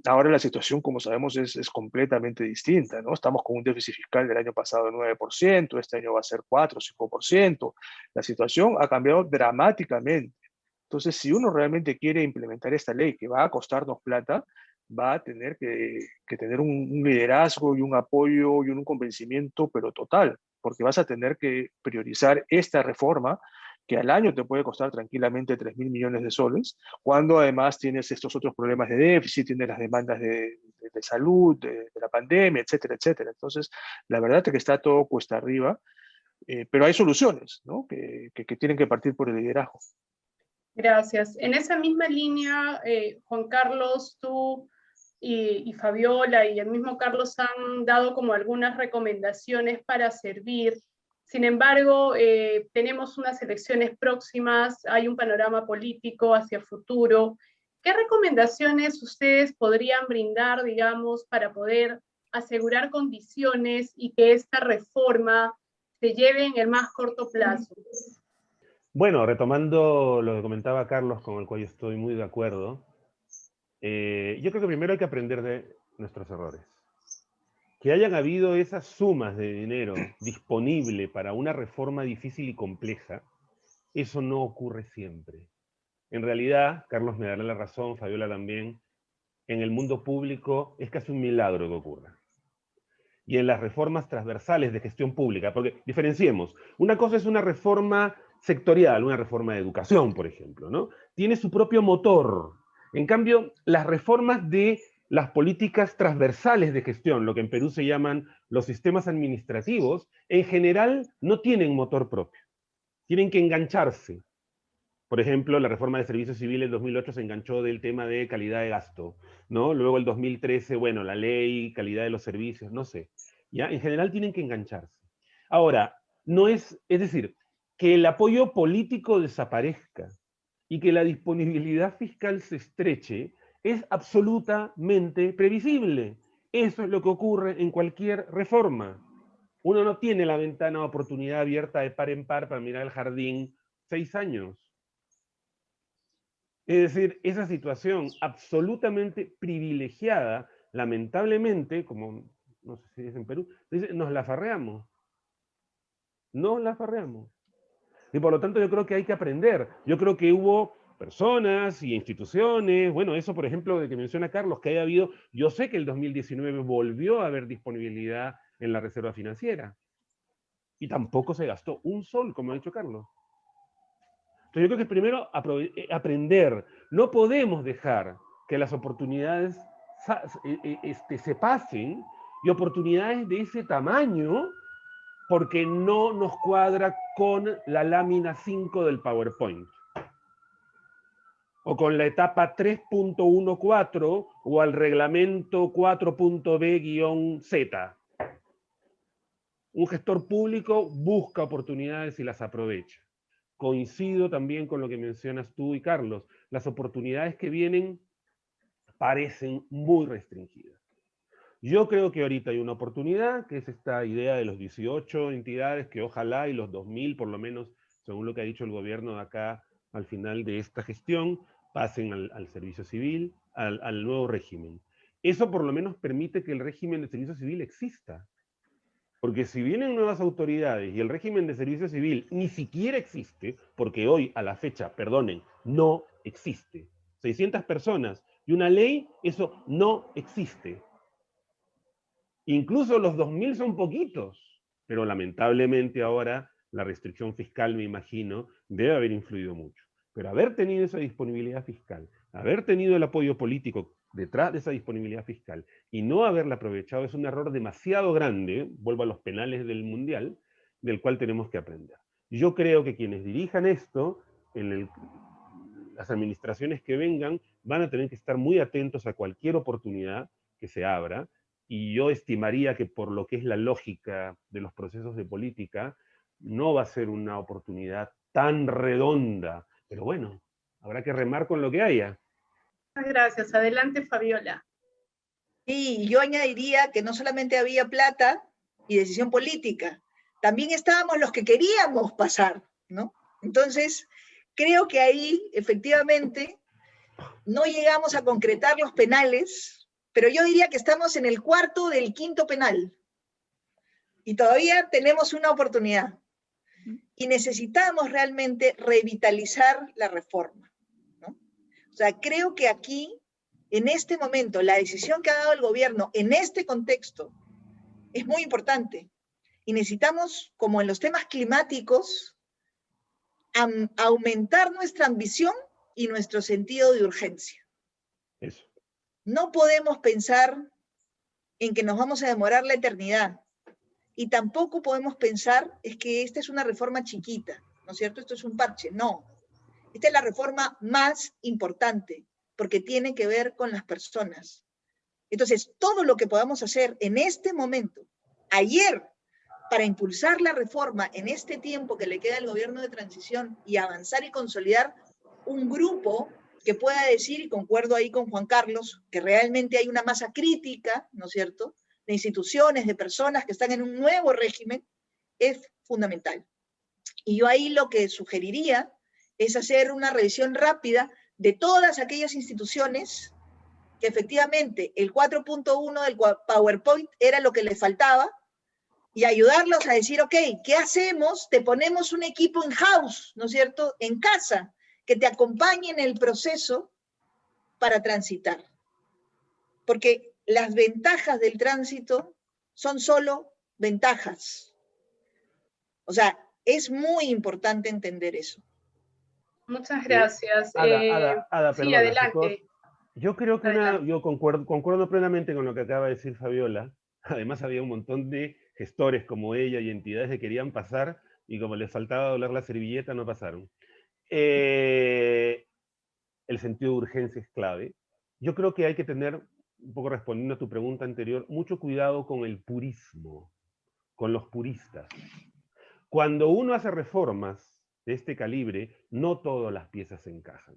Ahora la situación, como sabemos, es completamente distinta, ¿no? Estamos con un déficit fiscal del año pasado de 9%, este año va a ser 4 o 5%. La situación ha cambiado dramáticamente. Entonces, si uno realmente quiere implementar esta ley que va a costarnos plata, va a tener que tener un liderazgo y un apoyo y un convencimiento, pero total, porque vas a tener que priorizar esta reforma que al año te puede costar tranquilamente 3.000 millones de soles, cuando además tienes estos otros problemas de déficit, tienes las demandas de salud, de la pandemia, etcétera, etcétera. Entonces, la verdad es que está todo cuesta arriba, pero hay soluciones, ¿no? que tienen que partir por el liderazgo. Gracias. En esa misma línea, Juan Carlos, tú y Fabiola y el mismo Carlos han dado como algunas recomendaciones para servir. Sin embargo, tenemos unas elecciones próximas, hay un panorama político hacia futuro. ¿Qué recomendaciones ustedes podrían brindar, digamos, para poder asegurar condiciones y que esta reforma se lleve en el más corto plazo? Bueno, retomando lo que comentaba Carlos, con el cual yo estoy muy de acuerdo, yo creo que primero hay que aprender de nuestros errores. Que hayan habido esas sumas de dinero disponible para una reforma difícil y compleja, eso no ocurre siempre. En realidad, Carlos me dará la razón, Fabiola también, en el mundo público es casi un milagro que ocurra. Y en las reformas transversales de gestión pública, porque diferenciemos, una cosa es una reforma sectorial, una reforma de educación, por ejemplo, ¿no? Tiene su propio motor. En cambio, las reformas de las políticas transversales de gestión, lo que en Perú se llaman los sistemas administrativos, en general no tienen motor propio. Tienen que engancharse. Por ejemplo, la reforma de servicios civiles en 2008 se enganchó del tema de calidad de gasto, ¿no? Luego el 2013, bueno, la ley, calidad de los servicios, no sé. ¿Ya? En general tienen que engancharse. Ahora, no es decir, que el apoyo político desaparezca y que la disponibilidad fiscal se estreche es absolutamente previsible. Eso es lo que ocurre en cualquier reforma. Uno no tiene la ventana de oportunidad abierta de par en par para mirar el jardín 6 años. Es decir, esa situación absolutamente privilegiada, lamentablemente, como no sé si es en Perú, nos la farreamos. Nos la farreamos. Y por lo tanto yo creo que hay que aprender. Yo creo que hubo personas y instituciones, bueno, eso por ejemplo de que menciona Carlos, que haya habido, yo sé que el 2019 volvió a haber disponibilidad en la reserva financiera. Y tampoco se gastó un sol, como ha dicho Carlos. Entonces yo creo que primero aprender. No podemos dejar que las oportunidades se pasen, y oportunidades de ese tamaño, porque no nos cuadra con la lámina 5 del PowerPoint. O con la etapa 3.14 o al reglamento 4.b-z. Un gestor público busca oportunidades y las aprovecha. Coincido también con lo que mencionas tú y Carlos. Las oportunidades que vienen parecen muy restringidas. Yo creo que ahorita hay una oportunidad, que es esta idea de los 18 entidades, que ojalá y los 2.000, por lo menos, según lo que ha dicho el gobierno de acá, al final de esta gestión, pasen al servicio civil, al nuevo régimen. Eso por lo menos permite que el régimen de servicio civil exista. Porque si vienen nuevas autoridades y el régimen de servicio civil ni siquiera existe, porque hoy a la fecha, perdonen, no existe. 600 personas y una ley, eso no existe. Incluso los 2.000 son poquitos, pero lamentablemente ahora la restricción fiscal, me imagino, debe haber influido mucho. Pero haber tenido esa disponibilidad fiscal haber tenido el apoyo político detrás de esa disponibilidad fiscal y no haberla aprovechado es un error demasiado grande, vuelvo a los penales del Mundial, del cual tenemos que aprender. Yo creo que quienes dirijan esto, las administraciones que vengan, van a tener que estar muy atentos a cualquier oportunidad que se abra, y yo estimaría que por lo que es la lógica de los procesos de política, no va a ser una oportunidad tan redonda, pero bueno, habrá que remar con lo que haya. Muchas gracias. Adelante, Fabiola. Sí, yo añadiría que no solamente había plata y decisión política, también estábamos los que queríamos pasar, ¿no? Entonces, creo que ahí, efectivamente, no llegamos a concretar los penales, pero yo diría que estamos en el cuarto del quinto penal. Y todavía tenemos una oportunidad. Y necesitamos realmente revitalizar la reforma, ¿no? O sea, creo que aquí, en este momento, la decisión que ha dado el gobierno en este contexto es muy importante. Y necesitamos, como en los temas climáticos, aumentar nuestra ambición y nuestro sentido de urgencia. Eso. No podemos pensar en que nos vamos a demorar la eternidad. Y tampoco podemos pensar es que esta es una reforma chiquita, ¿no es cierto? Esto es un parche. No. Esta es la reforma más importante porque tiene que ver con las personas. Entonces, todo lo que podamos hacer en este momento, ayer, para impulsar la reforma en este tiempo que le queda al gobierno de transición y avanzar y consolidar un grupo que pueda decir, y concuerdo ahí con Juan Carlos, que realmente hay una masa crítica, ¿no es cierto?, de instituciones, de personas que están en un nuevo régimen, es fundamental. Y yo ahí lo que sugeriría es hacer una revisión rápida de todas aquellas instituciones que efectivamente el 4.1 del PowerPoint era lo que les faltaba, y ayudarlos a decir, ok, ¿qué hacemos? Te ponemos un equipo in-house, ¿no es cierto?, en casa, que te acompañe en el proceso para transitar. Porque las ventajas del tránsito son solo ventajas. O sea, es muy importante entender eso. Muchas gracias. Ada, Sí, perdona, adelante. yo creo que Adelante. yo concuerdo plenamente con lo que acaba de decir Fabiola. Además había un montón de gestores como ella y entidades que querían pasar y como les faltaba doblar la servilleta no pasaron. El sentido de urgencia es clave. Yo creo que hay que tener, un poco respondiendo a tu pregunta anterior, mucho cuidado con el purismo, con los puristas. Cuando uno hace reformas de este calibre, no todas las piezas se encajan.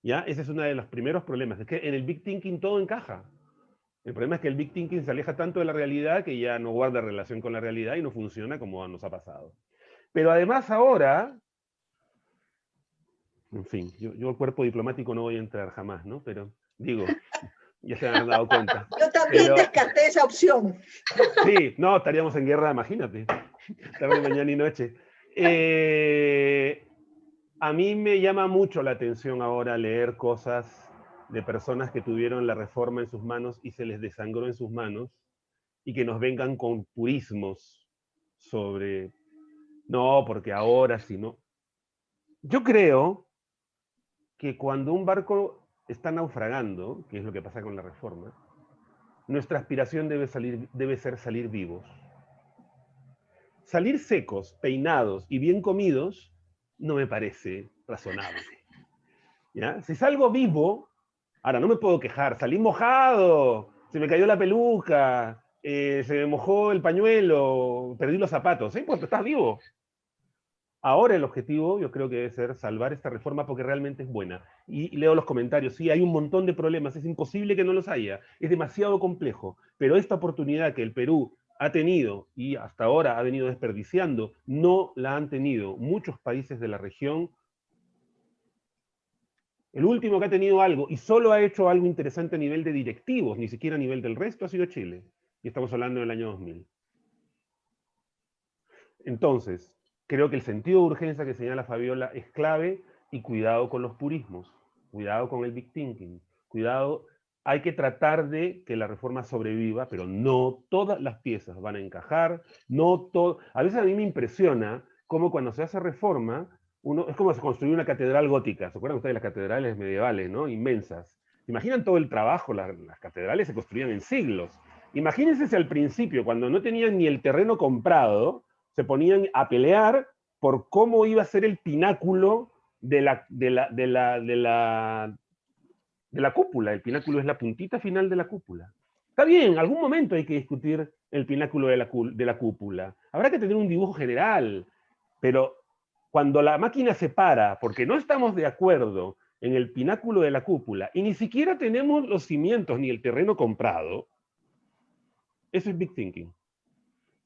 ¿Ya? Ese es uno de los primeros problemas. Es que en el Big Thinking todo encaja. El problema es que el Big Thinking se aleja tanto de la realidad que ya no guarda relación con la realidad y no funciona como nos ha pasado. Pero además ahora, en fin, yo al cuerpo diplomático no voy a entrar jamás, ¿no? Pero digo, ya se han dado cuenta. Yo también descarté esa opción. Sí, no, estaríamos en guerra, imagínate. Tarde, mañana y noche. A mí me llama mucho la atención ahora leer cosas de personas que tuvieron la reforma en sus manos y se les desangró en sus manos y que nos vengan con purismos sobre, no, porque ahora sí, no. Yo creo que cuando un barco está naufragando, que es lo que pasa con la reforma, nuestra aspiración debe ser salir vivos. Salir secos, peinados y bien comidos no me parece razonable. ¿Ya? Si salgo vivo, ahora no me puedo quejar, salí mojado, se me cayó la peluca, se me mojó el pañuelo, perdí los zapatos, ¿sí? Pues estás vivo. Ahora el objetivo yo creo que debe ser salvar esta reforma porque realmente es buena. Y leo los comentarios, sí, hay un montón de problemas, es imposible que no los haya, es demasiado complejo, pero esta oportunidad que el Perú ha tenido y hasta ahora ha venido desperdiciando, no la han tenido muchos países de la región. El último que ha tenido algo y solo ha hecho algo interesante a nivel de directivos, ni siquiera a nivel del resto, ha sido Chile. Y estamos hablando del año 2000. Entonces, creo que el sentido de urgencia que señala Fabiola es clave y cuidado con los purismos, cuidado con el big thinking, cuidado, hay que tratar de que la reforma sobreviva, pero no todas las piezas van a encajar, no todo. A veces a mí me impresiona cómo cuando se hace reforma, es como se construyó una catedral gótica. ¿Se acuerdan ustedes de las catedrales medievales, ¿no? Inmensas. Imaginan todo el trabajo, las catedrales se construían en siglos. Imagínense si al principio, cuando no tenían ni el terreno comprado, se ponían a pelear por cómo iba a ser el pináculo de la cúpula. El pináculo es la puntita final de la cúpula. Está bien, en algún momento hay que discutir el pináculo de la cúpula. Habrá que tener un dibujo general, pero cuando la máquina se para porque no estamos de acuerdo en el pináculo de la cúpula y ni siquiera tenemos los cimientos ni el terreno comprado, eso es big thinking.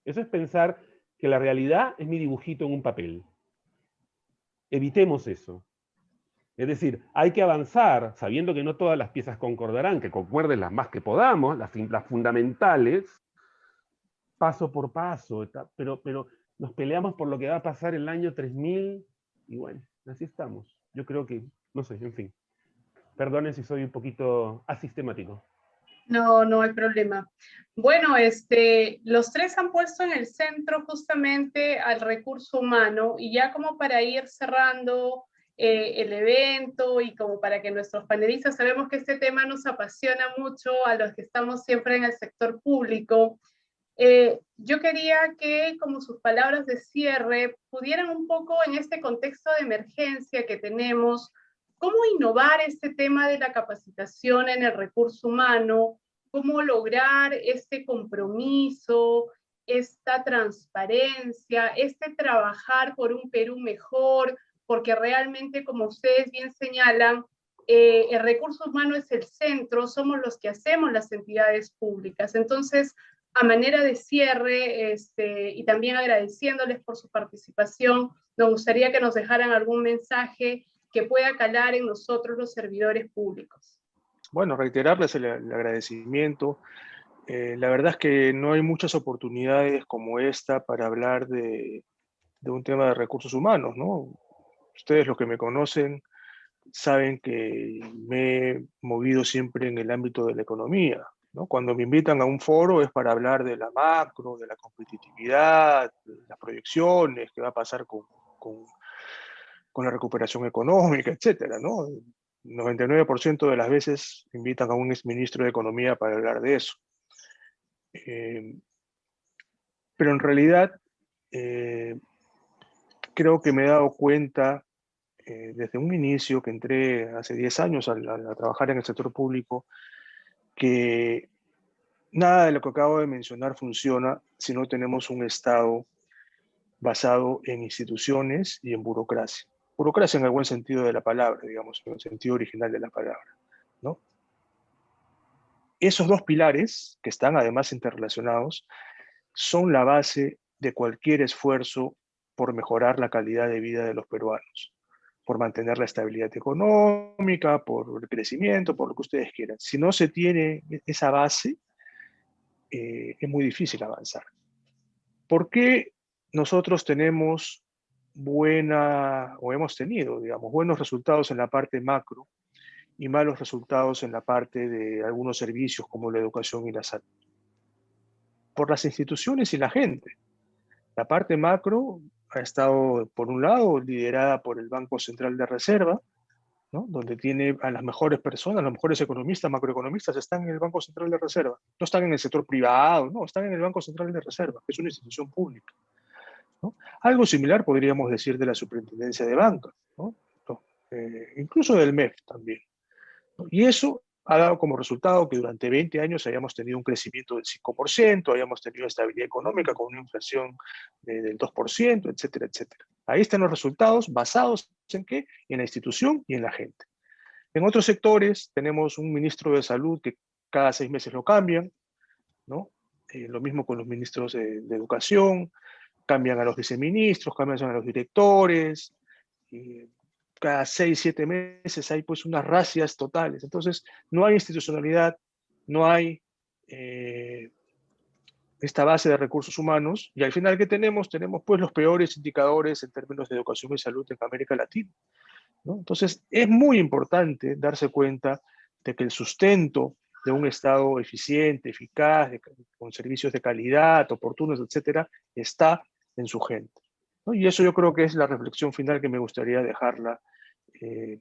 Eso es pensar que la realidad es mi dibujito en un papel. Evitemos eso. Es decir, hay que avanzar, sabiendo que no todas las piezas concordarán, que concuerden las más que podamos, las fundamentales, paso por paso, pero nos peleamos por lo que va a pasar el año 3000, y bueno, así estamos. Yo creo que, no sé, en fin. Perdonen si soy un poquito asistemático. No, no hay problema. Bueno, los tres han puesto en el centro justamente al recurso humano, y ya como para ir cerrando el evento y como para que nuestros panelistas, sabemos que este tema nos apasiona mucho a los que estamos siempre en el sector público. Yo quería que, como sus palabras de cierre, pudieran un poco en este contexto de emergencia que tenemos, cómo innovar este tema de la capacitación en el recurso humano, cómo lograr este compromiso, esta transparencia, este trabajar por un Perú mejor, porque realmente, como ustedes bien señalan, el recurso humano es el centro, somos los que hacemos las entidades públicas. Entonces, a manera de cierre, y también agradeciéndoles por su participación, nos gustaría que nos dejaran algún mensaje que pueda calar en nosotros los servidores públicos. Bueno, reiterarles el agradecimiento. La verdad es que no hay muchas oportunidades como esta para hablar de un tema de recursos humanos, ¿no? Ustedes, los que me conocen, saben que me he movido siempre en el ámbito de la economía, ¿no? Cuando me invitan a un foro es para hablar de la macro, de la competitividad, de las proyecciones, qué va a pasar con la recuperación económica, etcétera, ¿no? El 99% de las veces invitan a un exministro de Economía para hablar de eso. Pero en realidad creo que me he dado cuenta desde un inicio que entré hace 10 años a trabajar en el sector público, que nada de lo que acabo de mencionar funciona si no tenemos un Estado basado en instituciones y en burocracia. Burocracia en el buen sentido de la palabra, digamos, en el sentido original de la palabra, ¿no? Esos dos pilares, que están además interrelacionados, son la base de cualquier esfuerzo por mejorar la calidad de vida de los peruanos, por mantener la estabilidad económica, por el crecimiento, por lo que ustedes quieran. Si no se tiene esa base, es muy difícil avanzar. ¿Por qué nosotros tenemos hemos tenido, digamos, buenos resultados en la parte macro y malos resultados en la parte de algunos servicios como la educación y la salud? Por las instituciones y la gente. La parte macro ha estado, por un lado, liderada por el Banco Central de Reserva, ¿no? Donde tiene a las mejores personas, los mejores economistas, macroeconomistas, están en el Banco Central de Reserva. No están en el sector privado, no, están en el Banco Central de Reserva, que es una institución pública, ¿no? Algo similar podríamos decir de la Superintendencia de Banca, ¿no? Incluso del MEF también, ¿no? Y eso ha dado como resultado que durante 20 años hayamos tenido un crecimiento del 5%, hayamos tenido estabilidad económica con una inflación del 2%, etcétera, etcétera. Ahí están los resultados basados en ¿qué? En la institución y en la gente. En otros sectores tenemos un ministro de salud que cada 6 meses lo cambian, ¿no? Lo mismo con los ministros de educación, cambian a los viceministros, cambian a los directores, cada 6, 7 meses hay pues unas racias totales. Entonces no hay institucionalidad, no hay esta base de recursos humanos, y al final, ¿qué tenemos? Tenemos pues los peores indicadores en términos de educación y salud en América Latina, ¿no? Entonces es muy importante darse cuenta de que el sustento de un Estado eficiente, eficaz, con servicios de calidad, oportunos, etcétera, está en su gente. ¿no? Y eso yo creo que es la reflexión final que me gustaría dejarla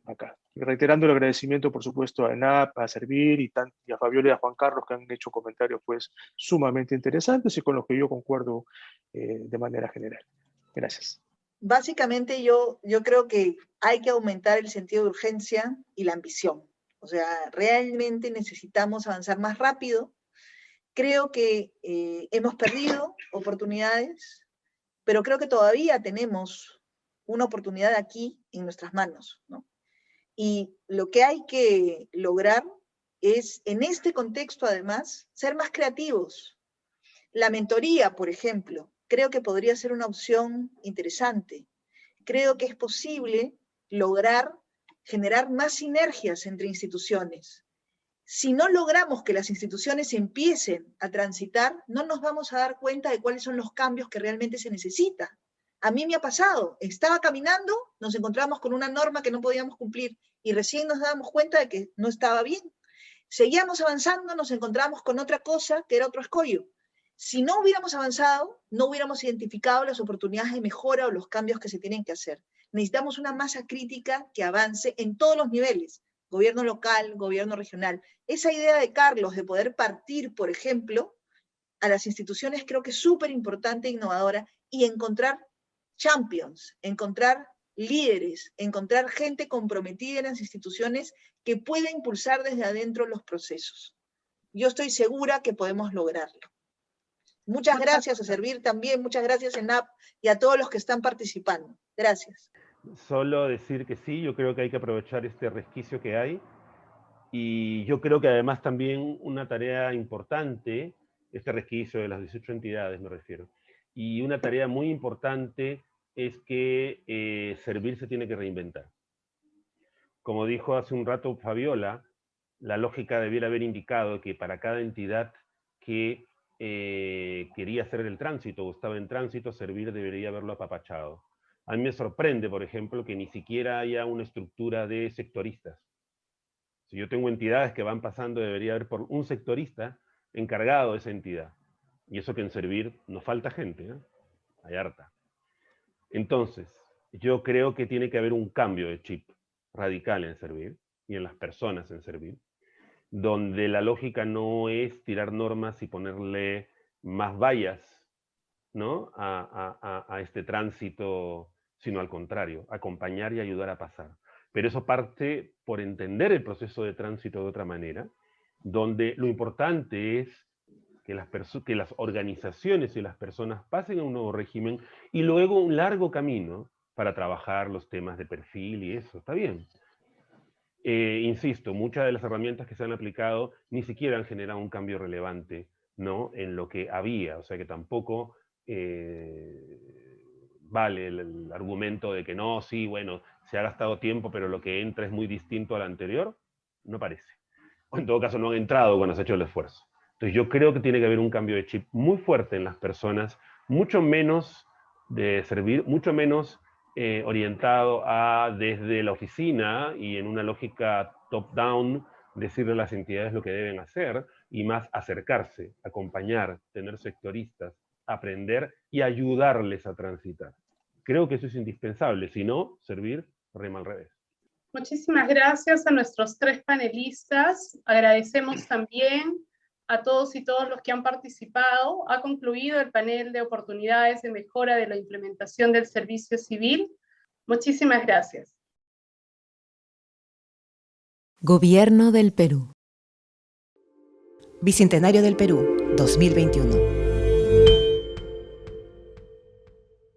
acá. Y reiterando el agradecimiento, por supuesto, a ENAP, a Servir y a Fabiola y a Juan Carlos, que han hecho comentarios pues sumamente interesantes y con los que yo concuerdo de manera general. Gracias. Básicamente yo creo que hay que aumentar el sentido de urgencia y la ambición. O sea, realmente necesitamos avanzar más rápido. Creo que hemos perdido oportunidades, pero creo que todavía tenemos una oportunidad aquí en nuestras manos, ¿no? Y lo que hay que lograr es, en este contexto además, ser más creativos. La mentoría, por ejemplo, creo que podría ser una opción interesante. Creo que es posible lograr generar más sinergias entre instituciones. Si no logramos que las instituciones empiecen a transitar, no nos vamos a dar cuenta de cuáles son los cambios que realmente se necesitan. A mí me ha pasado, estaba caminando, nos encontramos con una norma que no podíamos cumplir y recién nos dábamos cuenta de que no estaba bien. Seguíamos avanzando, nos encontramos con otra cosa que era otro escollo. Si no hubiéramos avanzado, no hubiéramos identificado las oportunidades de mejora o los cambios que se tienen que hacer. Necesitamos una masa crítica que avance en todos los niveles, gobierno local, gobierno regional. Esa idea de Carlos de poder partir, por ejemplo, a las instituciones creo que es súper importante e innovadora, y encontrar champions, encontrar líderes, encontrar gente comprometida en las instituciones que pueda impulsar desde adentro los procesos. Yo estoy segura que podemos lograrlo. Muchas gracias a Servir también, muchas gracias ENAP y a todos los que están participando. Gracias. Solo decir que sí, yo creo que hay que aprovechar este resquicio que hay, y yo creo que además también una tarea importante, este resquicio de las 18 entidades me refiero, y una tarea muy importante es que Servir se tiene que reinventar. Como dijo hace un rato Fabiola, la lógica debiera haber indicado que para cada entidad que quería hacer el tránsito o estaba en tránsito, Servir debería haberlo apapachado. A mí me sorprende, por ejemplo, que ni siquiera haya una estructura de sectoristas. Si yo tengo entidades que van pasando, debería haber por un sectorista encargado de esa entidad. Y eso que en Servir nos falta gente, ¿eh? Hay harta. Entonces, yo creo que tiene que haber un cambio de chip radical en Servir y en las personas en Servir, donde la lógica no es tirar normas y ponerle más vallas, ¿no? a este tránsito, sino al contrario, acompañar y ayudar a pasar. Pero eso parte por entender el proceso de tránsito de otra manera, donde lo importante es que las organizaciones y las personas pasen a un nuevo régimen y luego un largo camino para trabajar los temas de perfil y eso, está bien. Insisto, muchas de las herramientas que se han aplicado ni siquiera han generado un cambio relevante, ¿no? En lo que había, o sea que tampoco vale el argumento de que no, sí, bueno, se ha gastado tiempo, pero lo que entra es muy distinto al anterior, no parece. O en todo caso no han entrado cuando se ha hecho el esfuerzo. Entonces yo creo que tiene que haber un cambio de chip muy fuerte en las personas, mucho menos de Servir, mucho menos orientado a desde la oficina y en una lógica top-down decirle a las entidades lo que deben hacer, y más acercarse, acompañar, tener sectoristas, aprender y ayudarles a transitar. Creo que eso es indispensable, si no, Servir rema al revés. Muchísimas gracias a nuestros 3 panelistas. Agradecemos también a todos y todas los que han participado. Ha concluido el panel de oportunidades de mejora de la implementación del servicio civil. Muchísimas gracias. Gobierno del Perú. Bicentenario del Perú, 2021.